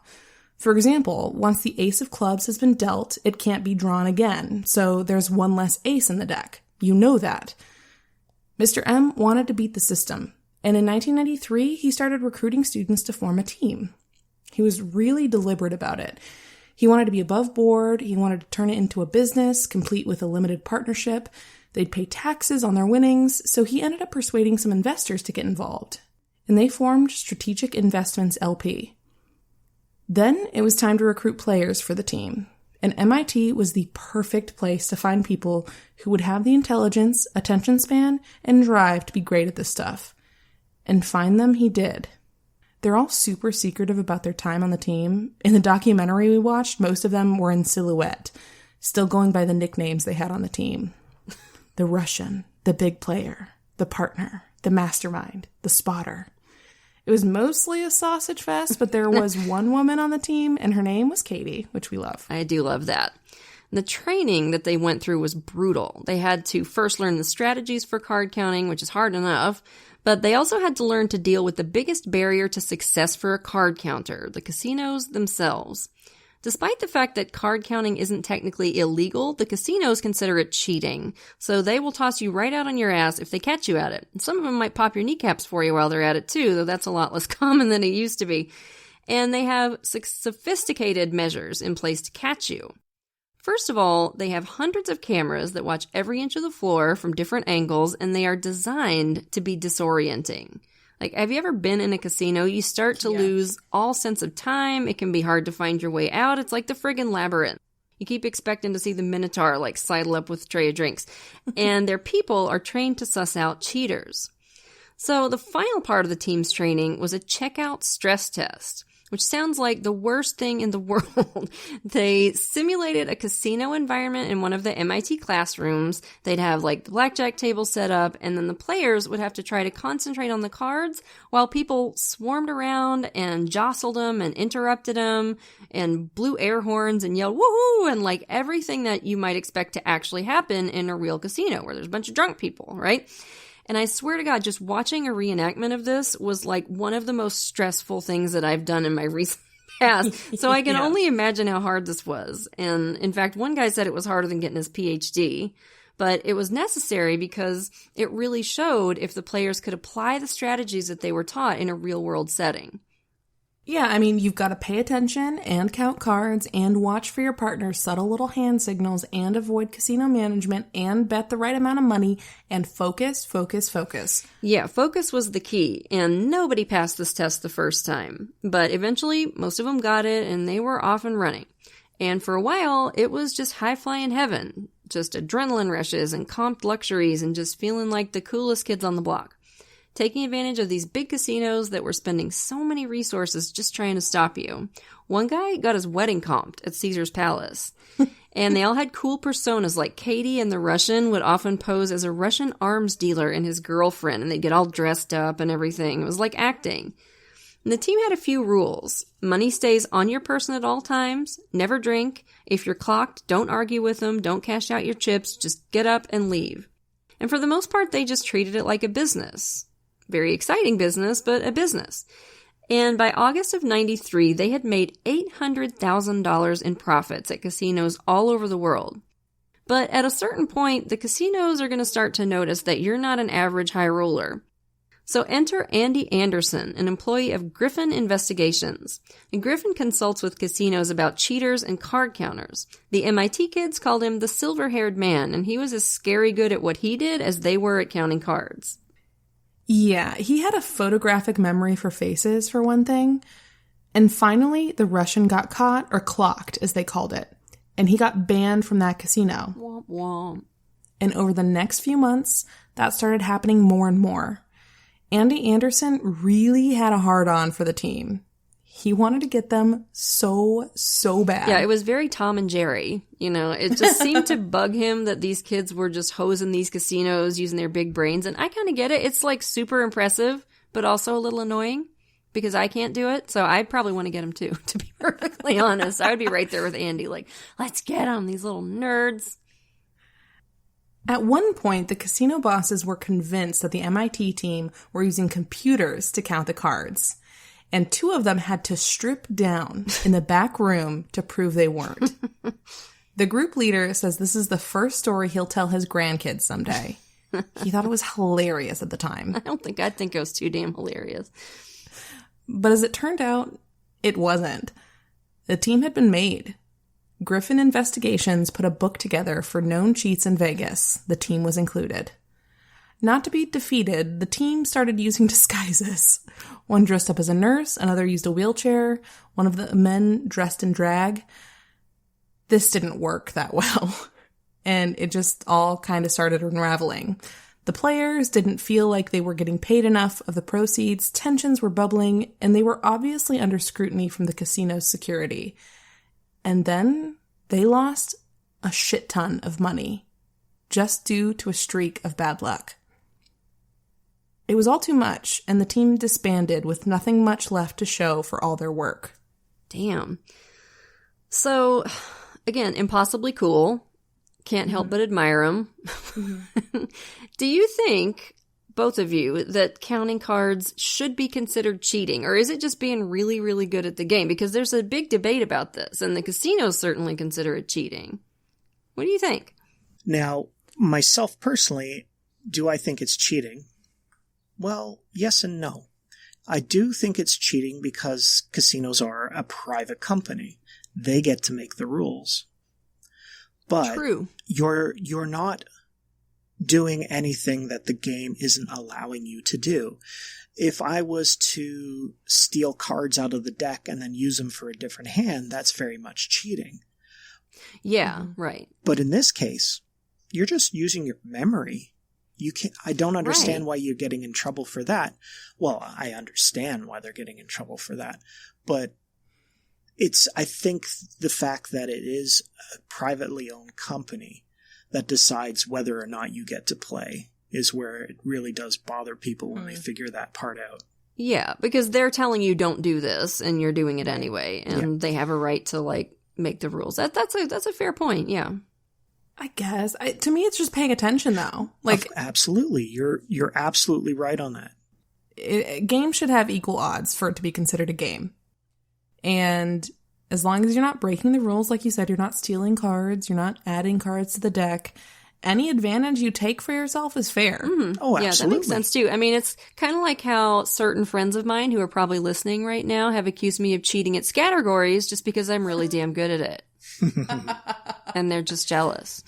For example, once the ace of clubs has been dealt, it can't be drawn again, so there's one less ace in the deck. You know that. Mr. M wanted to beat the system, and in 1993, he started recruiting students to form a team. He was really deliberate about it. He wanted to be above board, he wanted to turn it into a business, complete with a limited partnership. They'd pay taxes on their winnings, so he ended up persuading some investors to get involved. And they formed Strategic Investments LP. Then it was time to recruit players for the team. And MIT was the perfect place to find people who would have the intelligence, attention span, and drive to be great at this stuff. And find them he did. They're all super secretive about their time on the team. In the documentary we watched, most of them were in silhouette, still going by the nicknames they had on the team. The Russian, the big player, the partner, the mastermind, the spotter. It was mostly a sausage fest, but there was one woman on the team, and her name was Katie, which we love. I do love that. The training that they went through was brutal. They had to first learn the strategies for card counting, which is hard enough, but they also had to learn to deal with the biggest barrier to success for a card counter, the casinos themselves. Despite the fact that card counting isn't technically illegal, the casinos consider it cheating. So they will toss you right out on your ass if they catch you at it. And some of them might pop your kneecaps for you while they're at it too, though that's a lot less common than it used to be. And they have sophisticated measures in place to catch you. First of all, they have hundreds of cameras that watch every inch of the floor from different angles, and they are designed to be disorienting. Like, have you ever been in a casino? You start to lose all sense of time. It can be hard to find your way out. It's like the friggin' labyrinth. You keep expecting to see the Minotaur, like, sidle up with a tray of drinks. And their people are trained to suss out cheaters. So the final part of the team's training was a checkout stress test, which sounds like the worst thing in the world. They simulated a casino environment in one of the MIT classrooms. They'd have like the blackjack table set up, and then the players would have to try to concentrate on the cards while people swarmed around and jostled them and interrupted them and blew air horns and yelled woohoo and like everything that you might expect to actually happen in a real casino where there's a bunch of drunk people, right? And I swear to God, just watching a reenactment of this was like one of the most stressful things that I've done in my recent past. So I can only imagine how hard this was. And in fact, one guy said it was harder than getting his PhD. But it was necessary because it really showed if the players could apply the strategies that they were taught in a real-world setting. Yeah, I mean, you've got to pay attention and count cards and watch for your partner's subtle little hand signals and avoid casino management and bet the right amount of money and focus, focus, focus. Yeah, focus was the key, and nobody passed this test the first time. But eventually, most of them got it, and they were off and running. And for a while, it was just high-flying heaven. Just adrenaline rushes and comped luxuries and just feeling like the coolest kids on the block. Taking advantage of these big casinos that were spending so many resources just trying to stop you. One guy got his wedding comped at Caesar's Palace. And they all had cool personas, like Katie and the Russian would often pose as a Russian arms dealer and his girlfriend, and they'd get all dressed up and everything. It was like acting. And the team had a few rules. Money stays on your person at all times. Never drink. If you're clocked, don't argue with them. Don't cash out your chips. Just get up and leave. And for the most part, they just treated it like a business. Very exciting business, but a business. And by August of 93, they had made $800,000 in profits at casinos all over the world. But at a certain point, the casinos are going to start to notice that you're not an average high roller. So enter Andy Anderson, an employee of Griftin Investigations. And Griftin consults with casinos about cheaters and card counters. The MIT kids called him the silver-haired man, and he was as scary good at what he did as they were at counting cards. Yeah, he had a photographic memory for faces, for one thing. And finally, the Russian got caught, or clocked, as they called it. and he got banned from that casino. Womp womp. And over the next few months, that started happening more and more. Andy Anderson really had a hard-on for the team. He wanted to get them so bad. Yeah, it was very Tom and Jerry. You know, it just seemed to bug him that these kids were just hosing these casinos using their big brains. And I kind of get it. It's like super impressive, but also a little annoying because I can't do it. So I probably want to get them too, to be perfectly honest. I would be right there with Andy, like, let's get them, these little nerds. At one point, the casino bosses were convinced that the MIT team were using computers to count the cards. And 2 of them had to strip down in the back room to prove they weren't. The group leader says this is the first story he'll tell his grandkids someday. He thought it was hilarious at the time. I'd think it was too damn hilarious. But as it turned out, it wasn't. The team had been made. Griftin Investigations put a book together for known cheats in Vegas. The team was included. Not to be defeated, the team started using disguises. One dressed up as a nurse, another used a wheelchair, one of the men dressed in drag. This didn't work that well, and it just all kind of started unraveling. The players didn't feel like they were getting paid enough of the proceeds, tensions were bubbling, and they were obviously under scrutiny from the casino's security. And then they lost a shit ton of money, just due to a streak of bad luck. It was all too much, and the team disbanded with nothing much left to show for all their work. Damn. So, again, impossibly cool. Can't help but admire them. Do you think, both of you, that counting cards should be considered cheating? Or is it just being really, really good at the game? Because there's a big debate about this, and the casinos certainly consider it cheating. What do you think? Now, myself personally, do I think it's cheating? Well, yes and no. I do think it's cheating because casinos are a private company. They get to make the rules. But True. You're not doing anything that the game isn't allowing you to do. If I was to steal cards out of the deck and then use them for a different hand, that's very much cheating. Yeah, right. But in this case, you're just using your memory. I don't understand why you're getting in trouble for that. Well, I understand why they're getting in trouble for that. But I think the fact that it is a privately owned company that decides whether or not you get to play is where it really does bother people when they figure that part out. Yeah, because they're telling you don't do this and you're doing it anyway. And they have a right to, like, make the rules. That's a fair point, yeah. I guess. To me, it's just paying attention, though. Like, absolutely. You're absolutely right on that. A game should have equal odds for it to be considered a game. And as long as you're not breaking the rules, like you said, you're not stealing cards, you're not adding cards to the deck, any advantage you take for yourself is fair. Mm-hmm. Oh, absolutely. Yeah, that makes sense, too. I mean, it's kind of like how certain friends of mine who are probably listening right now have accused me of cheating at Scattergories just because I'm really damn good at it. And they're just jealous.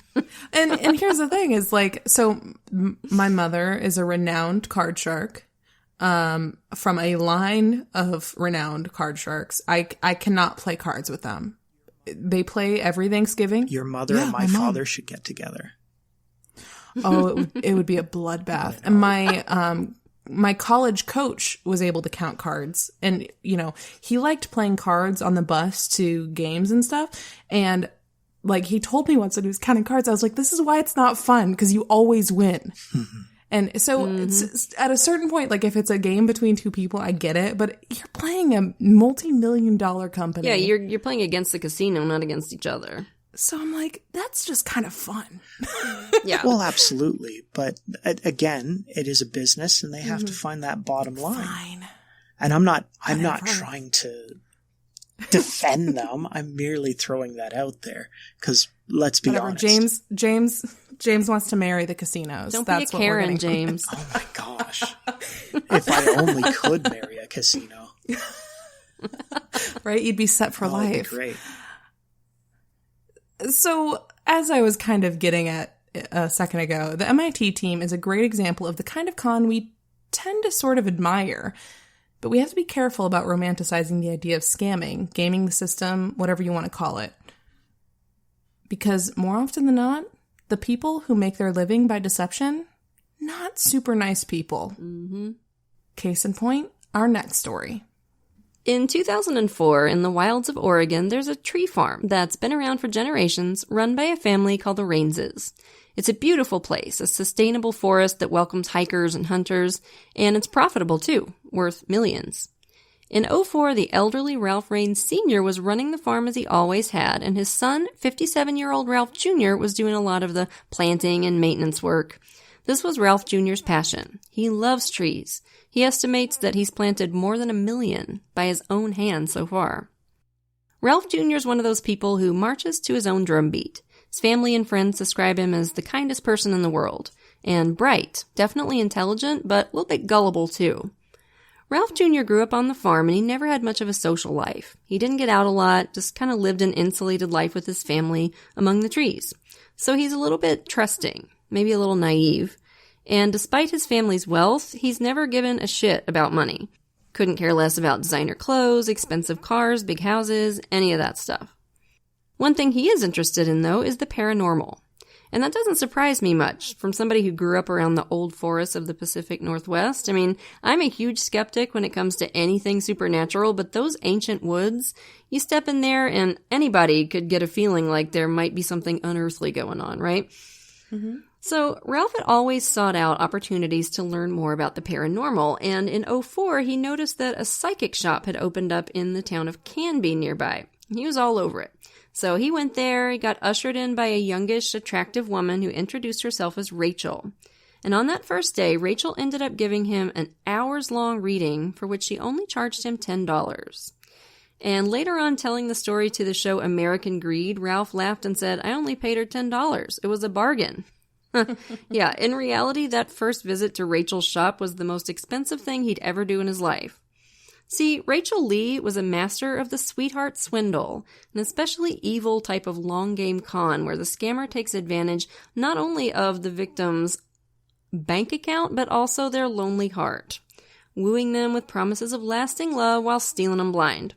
And here's the thing is, like, so my mother is a renowned card shark. From a line of renowned card sharks. I cannot play cards with them. They play every Thanksgiving. Your mother and my father should get together. Oh, it would be a bloodbath. And my college coach was able to count cards, and he liked playing cards on the bus to games and stuff. And like, he told me once that he was counting cards. I was like, this is why it's not fun, because you always win. And so it's, at a certain point, like, if it's a game between 2 people, I get it, but you're playing a multi-million-dollar company. Yeah, you're playing against the casino, not against each other. So I'm like, that's just kind of fun. Yeah. Well, absolutely. But again, it is a business, and they have to find that bottom line. Fine. And I'm not trying to defend them. I'm merely throwing that out there, because let's be honest. James wants to marry the casinos. Don't be a Karen, James. Oh my gosh. If I only could marry a casino. Right? You'd be set for life. That'd be great. So, as I was kind of getting at a second ago, the MIT team is a great example of the kind of con we tend to sort of admire. But we have to be careful about romanticizing the idea of scamming, gaming the system, whatever you want to call it. Because more often than not, the people who make their living by deception, not super nice people. Mm-hmm. Case in point, our next story. In 2004, in the wilds of Oregon, there's a tree farm that's been around for generations, run by a family called the Rainses. It's a beautiful place, a sustainable forest that welcomes hikers and hunters, and it's profitable too, worth millions. In 2004, the elderly Ralph Raines Sr. was running the farm as he always had, and his son, 57-year-old Ralph Jr., was doing a lot of the planting and maintenance work. This was Ralph Jr.'s passion. He loves trees. He estimates that he's planted more than 1 million by his own hand so far. Ralph Jr. is one of those people who marches to his own drumbeat. His family and friends describe him as the kindest person in the world. And bright, definitely intelligent, but a little bit gullible too. Ralph Jr. grew up on the farm and he never had much of a social life. He didn't get out a lot, just kind of lived an insulated life with his family among the trees. So he's a little bit trusting, maybe a little naive. And despite his family's wealth, he's never given a shit about money. Couldn't care less about designer clothes, expensive cars, big houses, any of that stuff. One thing he is interested in, though, is the paranormal. And that doesn't surprise me much from somebody who grew up around the old forests of the Pacific Northwest. I mean, I'm a huge skeptic when it comes to anything supernatural, but those ancient woods, you step in there and anybody could get a feeling like there might be something unearthly going on, right? Mm-hmm. So Ralph had always sought out opportunities to learn more about the paranormal, and in 2004 he noticed that a psychic shop had opened up in the town of Canby nearby. He was all over it. So he went there, he got ushered in by a youngish, attractive woman who introduced herself as Rachel. And on that first day, Rachel ended up giving him an hours-long reading for which she only charged him $10. And later on, telling the story to the show American Greed, Ralph laughed and said, "I only paid her $10. It was a bargain." Yeah, in reality, that first visit to Rachel's shop was the most expensive thing he'd ever do in his life. See, Rachel Lee was a master of the sweetheart swindle, an especially evil type of long game con where the scammer takes advantage not only of the victim's bank account, but also their lonely heart, wooing them with promises of lasting love while stealing them blind.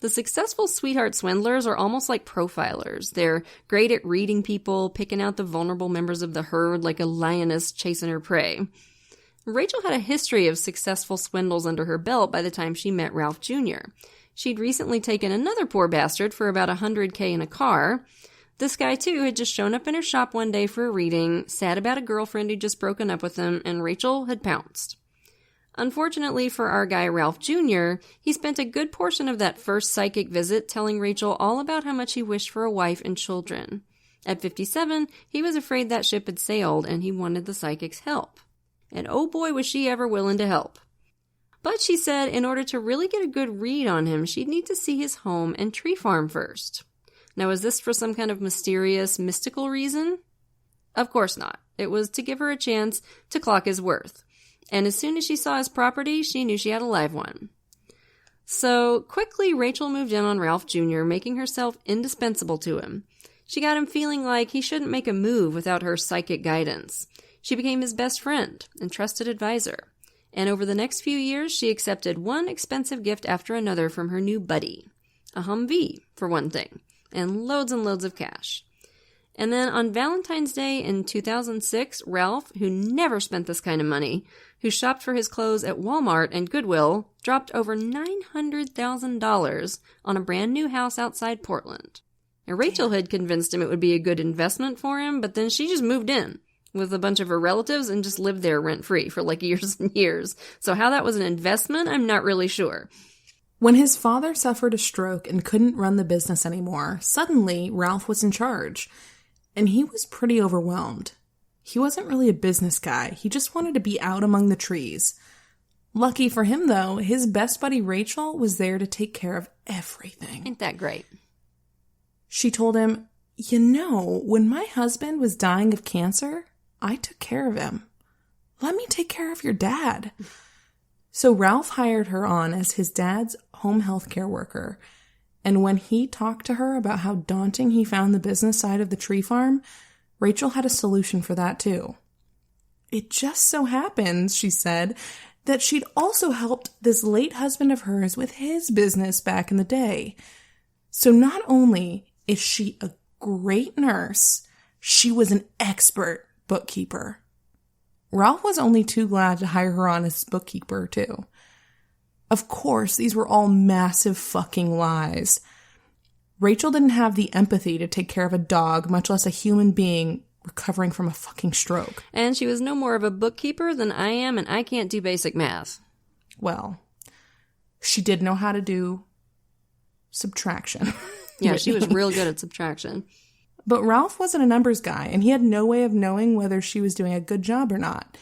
The successful sweetheart swindlers are almost like profilers. They're great at reading people, picking out the vulnerable members of the herd like a lioness chasing her prey. Rachel had a history of successful swindles under her belt by the time she met Ralph Jr. She'd recently taken another poor bastard for about $100K in a car. This guy, too, had just shown up in her shop one day for a reading, sad about a girlfriend who'd just broken up with him, and Rachel had pounced. Unfortunately for our guy Ralph Jr., he spent a good portion of that first psychic visit telling Rachel all about how much he wished for a wife and children. At 57, he was afraid that ship had sailed and he wanted the psychic's help. And oh boy was she ever willing to help. But she said in order to really get a good read on him, she'd need to see his home and tree farm first. Now, is this for some kind of mysterious, mystical reason? Of course not. It was to give her a chance to clock his worth. And as soon as she saw his property, she knew she had a live one. So, quickly, Rachel moved in on Ralph Jr., making herself indispensable to him. She got him feeling like he shouldn't make a move without her psychic guidance. She became his best friend and trusted advisor. And over the next few years, she accepted one expensive gift after another from her new buddy. A Humvee, for one thing, and loads of cash. And then on Valentine's Day in 2006, Ralph, who never spent this kind of money, who shopped for his clothes at Walmart and Goodwill, dropped over $900,000 on a brand new house outside Portland. Now, Rachel had convinced him it would be a good investment for him, but then she just moved in with a bunch of her relatives and just lived there rent-free for like years and years. So how that was an investment, I'm not really sure. When his father suffered a stroke and couldn't run the business anymore, suddenly Ralph was in charge. And he was pretty overwhelmed. He wasn't really a business guy. He just wanted to be out among the trees. Lucky for him, though, his best buddy Rachel was there to take care of everything. Ain't that great? She told him, "You know, when my husband was dying of cancer, I took care of him. Let me take care of your dad." So Ralph hired her on as his dad's home health care worker. And when he talked to her about how daunting he found the business side of the tree farm, Rachel had a solution for that too. It just so happens, she said, that she'd also helped this late husband of hers with his business back in the day. So not only is she a great nurse. She was an expert bookkeeper. Ralph was only too glad to hire her on as bookkeeper, too. Of course, these were all massive fucking lies. Rachel didn't have the empathy to take care of a dog, much less a human being recovering from a fucking stroke. And she was no more of a bookkeeper than I am, and I can't do basic math. Well, she did know how to do subtraction. Yeah, she was real good at subtraction. But Ralph wasn't a numbers guy, and he had no way of knowing whether she was doing a good job or not.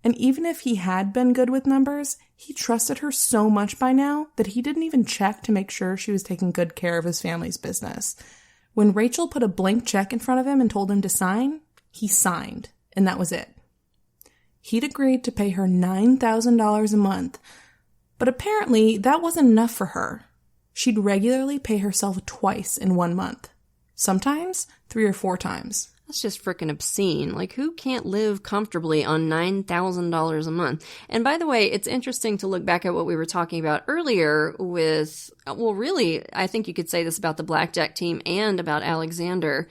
And even if he had been good with numbers, he trusted her so much by now that he didn't even check to make sure she was taking good care of his family's business. When Rachel put a blank check in front of him and told him to sign, he signed, and that was it. He'd agreed to pay her $9,000 a month, but apparently that wasn't enough for her. She'd regularly pay herself twice in 1 month. Sometimes 3 or 4 times. That's just freaking obscene. Like, who can't live comfortably on $9,000 a month? And by the way, it's interesting to look back at what we were talking about earlier with, well, really, I think you could say this about the Blackjack team and about Alexander,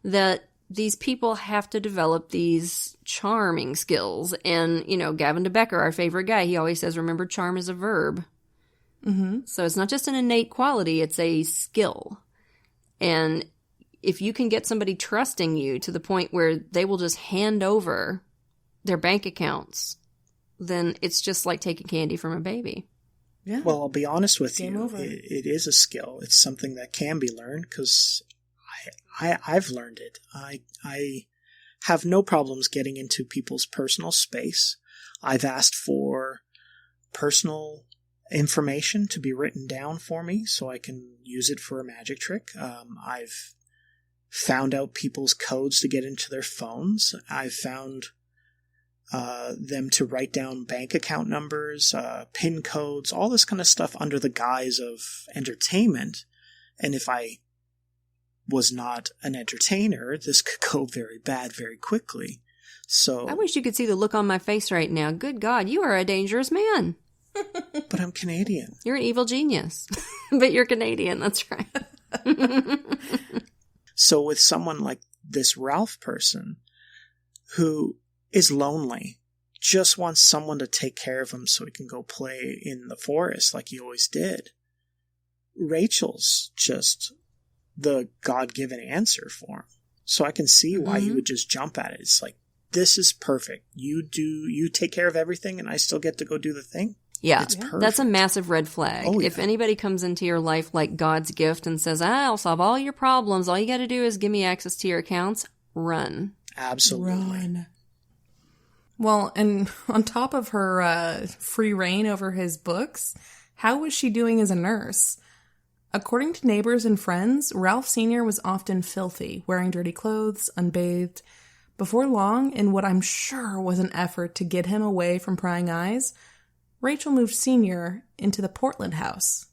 that these people have to develop these charming skills. And, you know, Gavin DeBecker, our favorite guy, he always says, remember, charm is a verb. Mm-hmm. So it's not just an innate quality, it's a skill. And if you can get somebody trusting you to the point where they will just hand over their bank accounts, then it's just like taking candy from a baby. Yeah. Well, I'll be honest with Game you. over. It is a skill. It's something that can be learned because I've learned it. I have no problems getting into people's personal space. I've asked for personal information to be written down for me so I can use it for a magic trick. I've found out people's codes to get into their phones. I've found them to write down bank account numbers, PIN codes, all this kind of stuff under the guise of entertainment. And if I was not an entertainer, this could go very bad very quickly. So I wish you could see the look on my face right now. Good God, you are a dangerous man. But I'm Canadian. You're an evil genius. But you're Canadian, that's right. So with someone like this Ralph person who is lonely, just wants someone to take care of him so he can go play in the forest like he always did, Rachel's just the God-given answer for him. So I can see why he would just jump at it. It's like, this is perfect. You take care of everything and I still get to go do the thing. Yeah, it's perfect. That's a massive red flag. Oh, yeah. If anybody comes into your life like God's gift and says, I'll solve all your problems, all you got to do is give me access to your accounts, run. Absolutely. Run. Well, and on top of her free reign over his books, how was she doing as a nurse? According to neighbors and friends, Ralph Sr. was often filthy, wearing dirty clothes, unbathed. Before long, in what I'm sure was an effort to get him away from prying eyes, Rachel moved Sr. into the Portland house.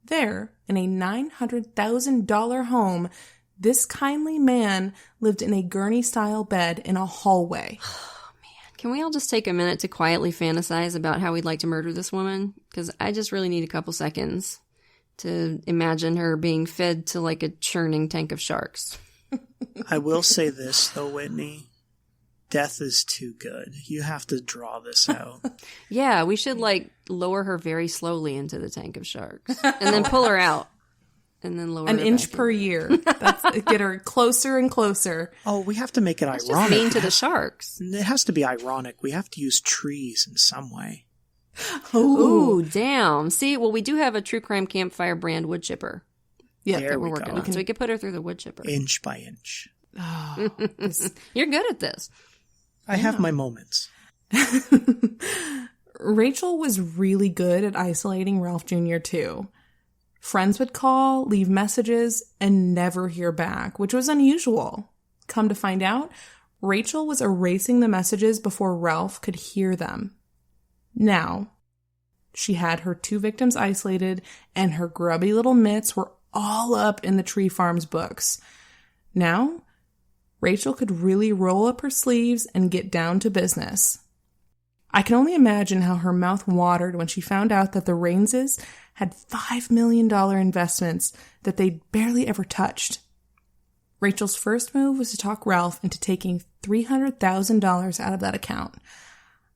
There, in a $900,000 home, this kindly man lived in a gurney-style bed in a hallway. Oh, man. Can we all just take a minute to quietly fantasize about how we'd like to murder this woman? Because I just really need a couple seconds to imagine her being fed to like a churning tank of sharks. I will say this, though, Whitney. Death is too good. You have to draw this out. Yeah, we should like lower her very slowly into the tank of sharks and then pull her out and then lower an her inch back per in. year. That's get her closer and closer. Oh, we have to make it That's ironic. just mean to the sharks. It has to be ironic. We have to use trees in some way. Ooh, damn. See, well, we do have a True Crime Campfire brand wood chipper Yeah, There that we we're working go. on. So we could put her through the wood chipper. Inch by inch. oh, You're good at this. I have my moments. Rachel was really good at isolating Ralph Jr. too. Friends would call, leave messages, and never hear back, which was unusual. Come to find out, Rachel was erasing the messages before Ralph could hear them. Now, she had her 2 victims isolated, and her grubby little mitts were all up in the Tree Farm's books. Now, Rachel could really roll up her sleeves and get down to business. I can only imagine how her mouth watered when she found out that the Rainses had $5 million investments that they'd barely ever touched. Rachel's first move was to talk Ralph into taking $300,000 out of that account.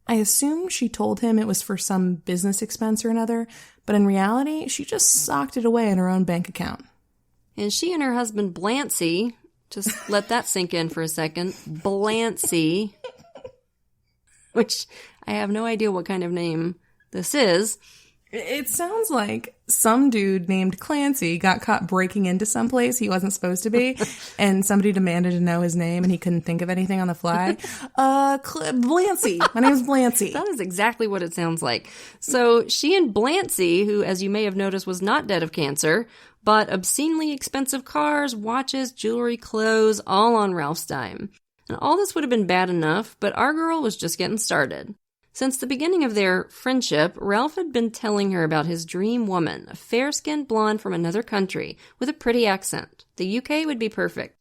I assume she told him it was for some business expense or another, but in reality, she just socked it away in her own bank account. And she and her husband, Blancy, just let that sink in for a second, Blancy, which I have no idea what kind of name this is. It sounds like some dude named Clancy got caught breaking into someplace he wasn't supposed to be, and somebody demanded to know his name, and he couldn't think of anything on the fly. Blancy. My name is Blancy. That is exactly what it sounds like. So she and Blancy, who, as you may have noticed, was not dead of cancer, bought obscenely expensive cars, watches, jewelry, clothes, all on Ralph's dime. And all this would have been bad enough, but our girl was just getting started. Since the beginning of their friendship, Ralph had been telling her about his dream woman, a fair-skinned blonde from another country with a pretty accent. The UK would be perfect.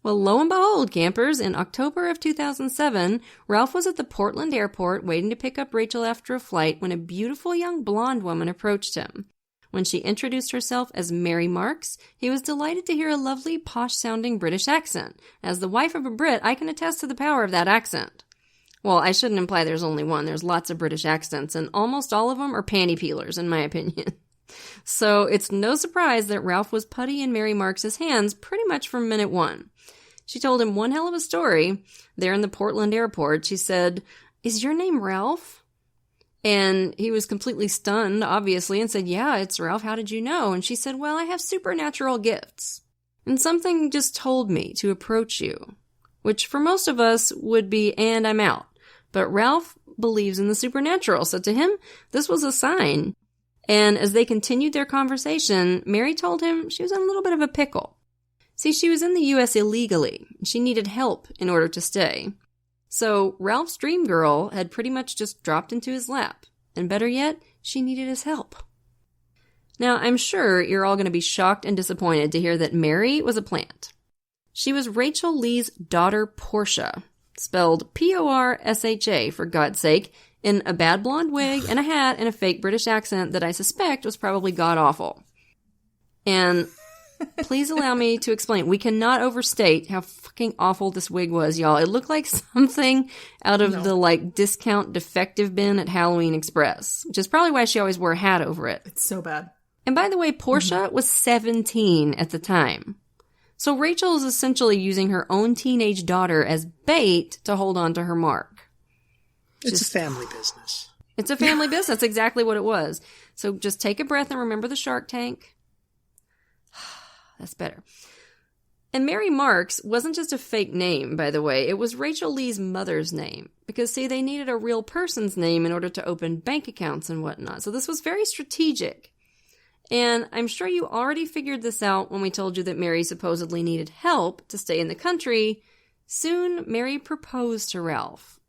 Well, lo and behold, campers, in October of 2007, Ralph was at the Portland airport waiting to pick up Rachel after a flight when a beautiful young blonde woman approached him. When she introduced herself as Mary Marks, he was delighted to hear a lovely, posh-sounding British accent. As the wife of a Brit, I can attest to the power of that accent. Well, I shouldn't imply there's only one. There's lots of British accents, and almost all of them are panty peelers, in my opinion. So it's no surprise that Ralph was putty in Mary Marks' hands pretty much from minute one. She told him one hell of a story. There in the Portland airport, she said, "Is your name Ralph?" And he was completely stunned, obviously, and said, "Yeah, it's Ralph. How did you know?" And she said, "Well, I have supernatural gifts. And something just told me to approach you." Which for most of us would be, "And I'm out." But Ralph believes in the supernatural, so to him, this was a sign. And as they continued their conversation, Mary told him she was in a little bit of a pickle. See, she was in the U.S. illegally. She needed help in order to stay. So Ralph's dream girl had pretty much just dropped into his lap. And better yet, she needed his help. Now, I'm sure you're all going to be shocked and disappointed to hear that Mary was a plant. She was Rachel Lee's daughter, Portia. Spelled P-O-R-S-H-A, for God's sake, in a bad blonde wig and a hat and a fake British accent that I suspect was probably god-awful. And please allow me to explain. We cannot overstate how fucking awful this wig was, y'all. It looked like something out of the, discount defective bin at Halloween Express, which is probably why she always wore a hat over it. It's so bad. And by the way, Portia was 17 at the time. So Rachel is essentially using her own teenage daughter as bait to hold on to her mark. It's a family business. It's a family business. That's exactly what it was. So just take a breath and remember the Shark Tank. That's better. And Mary Marks wasn't just a fake name, by the way. It was Rachel Lee's mother's name. Because, see, they needed a real person's name in order to open bank accounts and whatnot. So this was very strategic. And I'm sure you already figured this out when we told you that Mary supposedly needed help to stay in the country. Soon, Mary proposed to Ralph.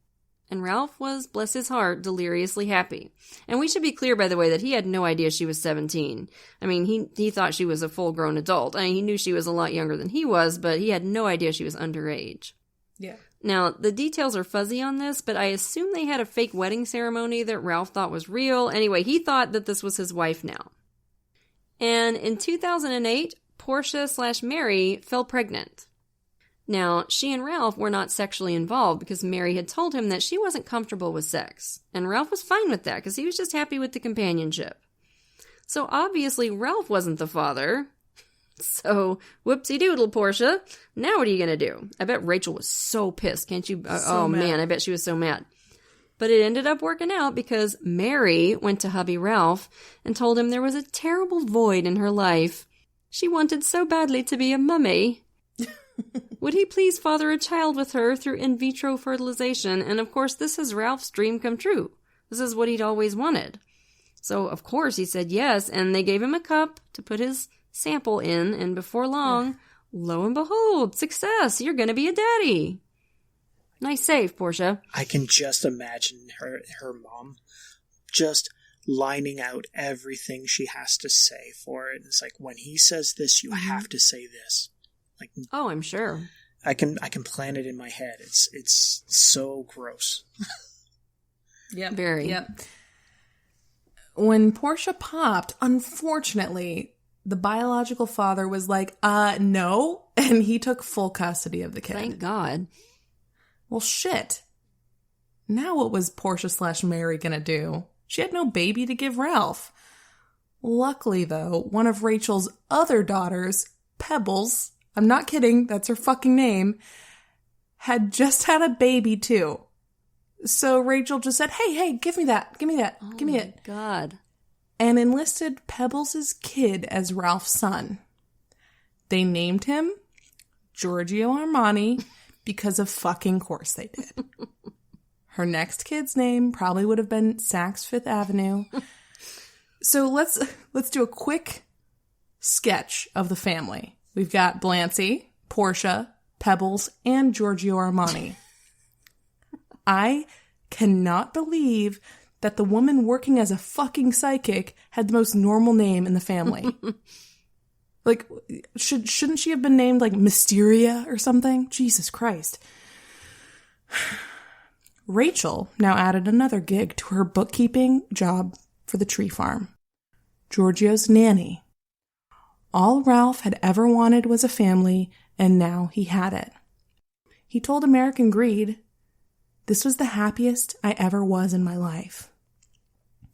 And Ralph was, bless his heart, deliriously happy. And we should be clear, by the way, that he had no idea she was 17. I mean, he thought she was a full-grown adult. I mean, he knew she was a lot younger than he was, but he had no idea she was underage. Yeah. Now, the details are fuzzy on this, but I assume they had a fake wedding ceremony that Ralph thought was real. Anyway, he thought that this was his wife now. And in 2008, Portia/Mary fell pregnant. Now, she and Ralph were not sexually involved because Mary had told him that she wasn't comfortable with sex. And Ralph was fine with that because he was just happy with the companionship. So obviously Ralph wasn't the father. So, whoopsie-doodle, Portia. Now what are you going to do? I bet Rachel was so pissed, can't you? Man, I bet she was so mad. But it ended up working out because Mary went to hubby Ralph and told him there was a terrible void in her life. She wanted so badly to be a mummy. Would he please father a child with her through in vitro fertilization? And of course, this is Ralph's dream come true. This is what he'd always wanted. So, of course, he said yes, and they gave him a cup to put his sample in, and before long, lo and behold, success! You're going to be a daddy. Nice save, Portia. I can just imagine her mom just lining out everything she has to say for it. It's like, when he says this, you have to say this. Like, oh, I'm sure. I can plan it in my head. It's so gross. Yeah, very. Yep. When Portia popped, unfortunately, The biological father was like, no, and he took full custody of the kid. Thank God. Well, shit. Now what was Portia/Mary gonna do? She had no baby to give Ralph. Luckily, though, one of Rachel's other daughters, Pebbles, I'm not kidding, that's her fucking name, had just had a baby too. So Rachel just said, hey, give me that, give me it. Oh my God. And enlisted Pebbles' kid as Ralph's son. They named him Giorgio Armani because of fucking course they did. Her next kid's name probably would have been Saks Fifth Avenue. So let's do a quick sketch of the family. We've got Blancy, Portia, Pebbles, and Giorgio Armani. I cannot believe that the woman working as a fucking psychic had the most normal name in the family. Like, shouldn't she have been named, like, Mysteria or something? Jesus Christ. Rachel now added another gig to her bookkeeping job for the tree farm. Giorgio's nanny. All Ralph had ever wanted was a family, and now he had it. He told American Greed, "This was the happiest I ever was in my life."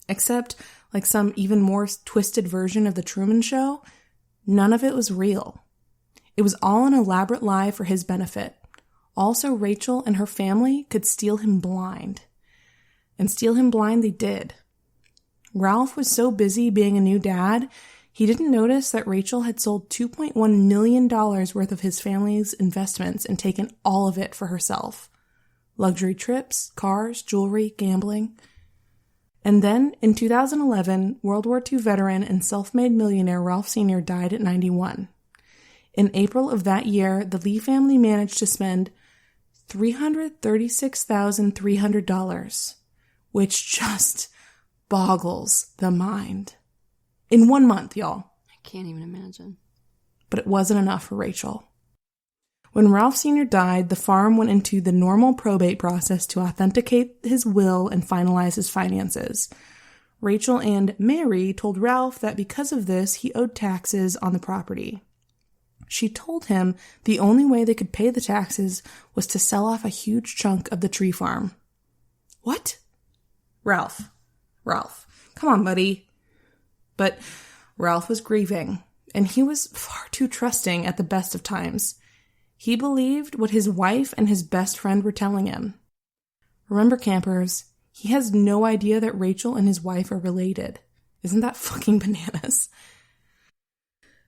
Except, like some even more twisted version of The Truman Show, none of it was real. It was all an elaborate lie for his benefit. Also, Rachel and her family could steal him blind. And steal him blind they did. Ralph was so busy being a new dad, he didn't notice that Rachel had sold $2.1 million worth of his family's investments and taken all of it for herself. Luxury trips, cars, jewelry, gambling. And then, in 2011, World War II veteran and self-made millionaire Ralph Sr. died at 91. In April of that year, the Lee family managed to spend $336,300, which just boggles the mind. In 1 month, y'all. I can't even imagine. But it wasn't enough for Rachel. When Ralph Sr. died, the farm went into the normal probate process to authenticate his will and finalize his finances. Rachel and Mary told Ralph that because of this, he owed taxes on the property. She told him the only way they could pay the taxes was to sell off a huge chunk of the tree farm. What? Ralph, come on, buddy. But Ralph was grieving, and he was far too trusting at the best of times. He believed what his wife and his best friend were telling him. Remember, campers, he has no idea that Rachel and his wife are related. Isn't that fucking bananas?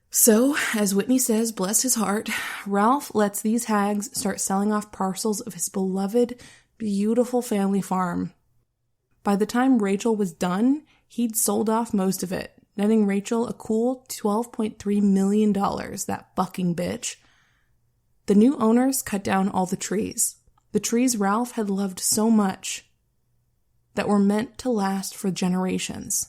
So, as Whitney says, bless his heart, Ralph lets these hags start selling off parcels of his beloved, beautiful family farm. By the time Rachel was done, he'd sold off most of it, netting Rachel a cool $12.3 million, that fucking bitch. The new owners cut down all the trees Ralph had loved so much, that were meant to last for generations.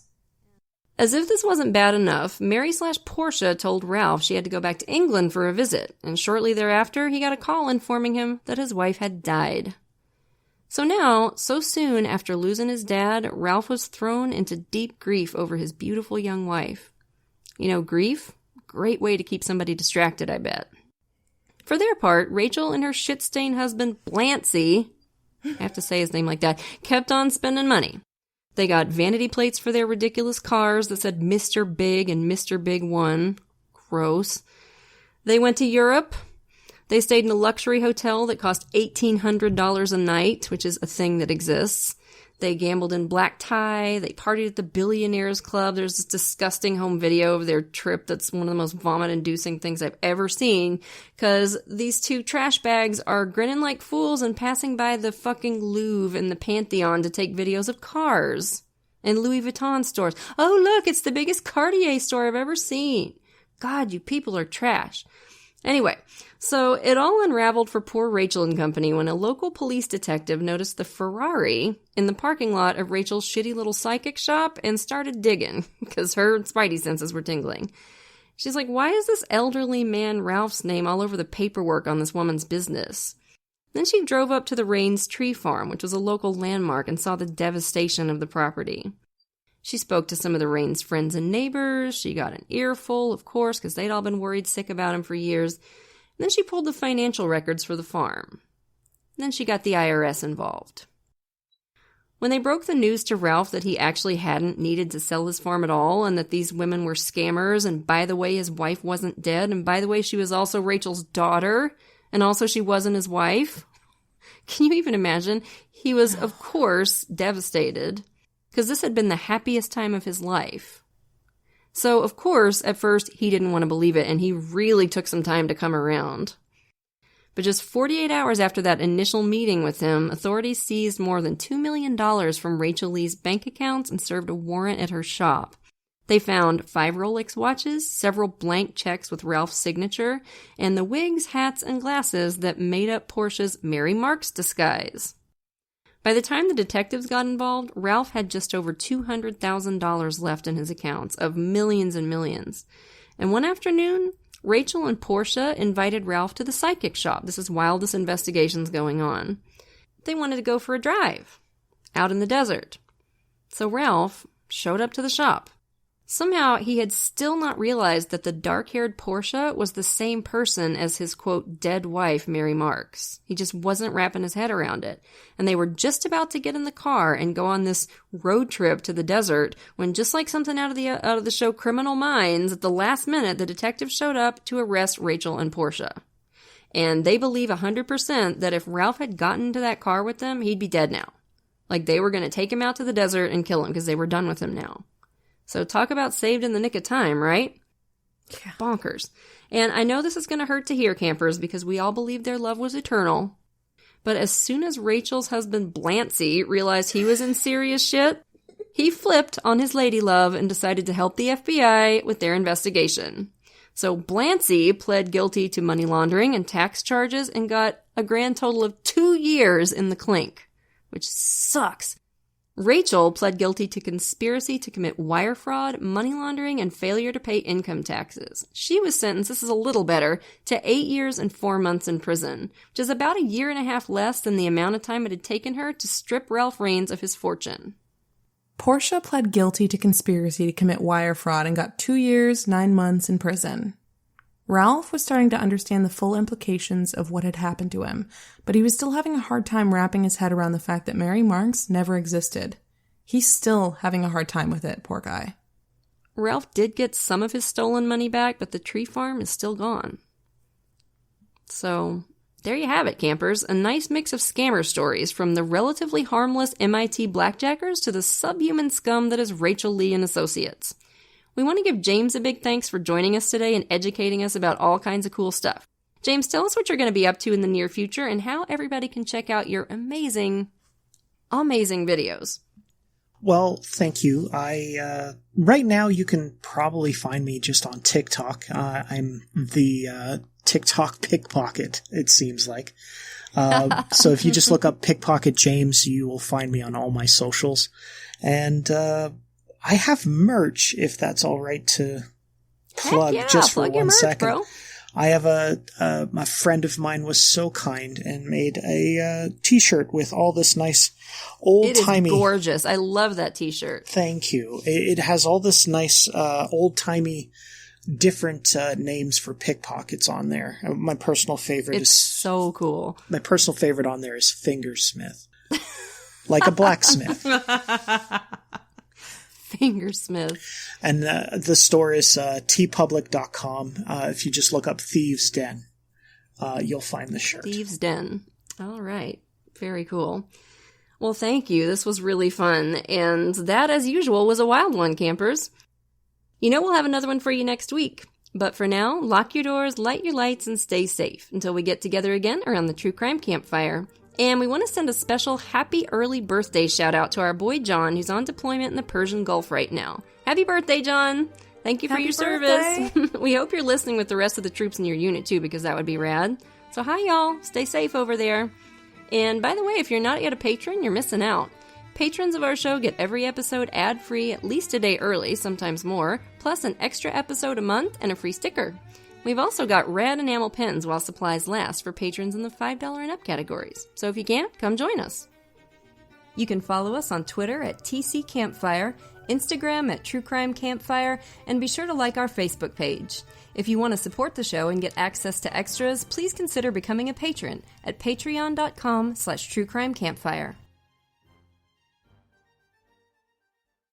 As if this wasn't bad enough, Mary/Portia told Ralph she had to go back to England for a visit, and shortly thereafter he got a call informing him that his wife had died. So now, so soon after losing his dad, Ralph was thrown into deep grief over his beautiful young wife. You know, grief? Great way to keep somebody distracted, I bet. For their part, Rachel and her shit-stained husband, Blancy, I have to say his name like that, kept on spending money. They got vanity plates for their ridiculous cars that said Mr. Big and Mr. Big 1. Gross. They went to Europe. They stayed in a luxury hotel that cost $1,800 a night, which is a thing that exists. They gambled in black tie. They partied at the Billionaires Club. There's this disgusting home video of their trip that's one of the most vomit-inducing things I've ever seen, because these two trash bags are grinning like fools and passing by the fucking Louvre and the Pantheon to take videos of cars and Louis Vuitton stores. Oh, look, it's the biggest Cartier store I've ever seen. God, you people are trash. Anyway, so it all unraveled for poor Rachel and company when a local police detective noticed the Ferrari in the parking lot of Rachel's shitty little psychic shop and started digging, because her spidey senses were tingling. She's like, why is this elderly man Ralph's name all over the paperwork on this woman's business? Then she drove up to the Rains Tree Farm, which was a local landmark, and saw the devastation of the property. She spoke to some of the Rains' friends and neighbors. She got an earful, of course, because they'd all been worried sick about him for years. And then she pulled the financial records for the farm. And then she got the IRS involved. When they broke the news to Ralph that he actually hadn't needed to sell his farm at all, and that these women were scammers, and by the way, his wife wasn't dead, and by the way, she was also Rachel's daughter, and also she wasn't his wife. Can you even imagine? He was, of course, devastated, because this had been the happiest time of his life. So, of course, at first, he didn't want to believe it, and he really took some time to come around. But just 48 hours after that initial meeting with him, authorities seized more than $2 million from Rachel Lee's bank accounts and served a warrant at her shop. They found 5 Rolex watches, several blank checks with Ralph's signature, and the wigs, hats, and glasses that made up Portia's Mary Marks disguise. By the time the detectives got involved, Ralph had just over $200,000 left in his accounts, of millions and millions. And one afternoon, Rachel and Portia invited Ralph to the psychic shop. This is while this investigation's going on. They wanted to go for a drive, out in the desert. So Ralph showed up to the shop. Somehow, he had still not realized that the dark-haired Portia was the same person as his, quote, dead wife, Mary Marks. He just wasn't wrapping his head around it. And they were just about to get in the car and go on this road trip to the desert when, just like something out of the show Criminal Minds, at the last minute, the detectives showed up to arrest Rachel and Portia. And they believe 100% that if Ralph had gotten into that car with them, he'd be dead now. Like, they were going to take him out to the desert and kill him because they were done with him now. So talk about saved in the nick of time, right? Yeah. Bonkers. And I know this is going to hurt to hear, campers, because we all believed their love was eternal. But as soon as Rachel's husband, Blancy, realized he was in serious shit, he flipped on his lady love and decided to help the FBI with their investigation. So Blancy pled guilty to money laundering and tax charges and got a grand total of 2 years in the clink, which sucks. Rachel pled guilty to conspiracy to commit wire fraud, money laundering, and failure to pay income taxes. She was sentenced, this is a little better, to 8 years and 4 months in prison, which is about 1.5 years less than the amount of time it had taken her to strip Ralph Rains of his fortune. Portia pled guilty to conspiracy to commit wire fraud and got 2 years, 9 months in prison. Ralph was starting to understand the full implications of what had happened to him, but he was still having a hard time wrapping his head around the fact that Mary Marks never existed. He's still having a hard time with it, poor guy. Ralph did get some of his stolen money back, but the tree farm is still gone. So, there you have it, campers. A nice mix of scammer stories, from the relatively harmless MIT blackjackers to the subhuman scum that is Rachel Lee and Associates. We want to give James a big thanks for joining us today and educating us about all kinds of cool stuff. James, tell us what you're going to be up to in the near future and how everybody can check out your amazing videos. Well, thank you. Right now you can probably find me just on TikTok. I'm the TikTok pickpocket, it seems like. So if you just look up Pickpocket James, you will find me on all my socials. And I have merch, if that's all right to plug, just for 1 second. Bro. I have a friend of mine was so kind and made a t-shirt with all this nice old-timey. It is gorgeous. I love that t-shirt. Thank you. It has all this nice old-timey different names for pickpockets on there. My personal favorite is so cool. My personal favorite on there is Fingersmith. Like a blacksmith. Fingersmith. And the store is tpublic.com. If you just look up Thieves Den, you'll find the shirt. Thieves Den. All right. Very cool. Well, thank you. This was really fun. And that, as usual, was a wild one, campers. You know we'll have another one for you next week. But for now, lock your doors, light your lights, and stay safe until we get together again around the True Crime Campfire. And we want to send a special happy early birthday shout out to our boy John, who's on deployment in the Persian Gulf right now. Happy birthday, John! Thank you for your service. We hope you're listening with the rest of the troops in your unit too, because that would be rad. So hi y'all, stay safe over there. And by the way, if you're not yet a patron, you're missing out. Patrons of our show get every episode ad-free at least a day early, sometimes more, plus an extra episode a month and a free sticker. We've also got rad enamel pens while supplies last for patrons in the $5 and up categories. So if you can, come join us. You can follow us on Twitter at TC Campfire Instagram at True Crime Campfire, and be sure to like our Facebook page. If you want to support the show and get access to extras, please consider becoming a patron at patreon.com/truecrimecampfire.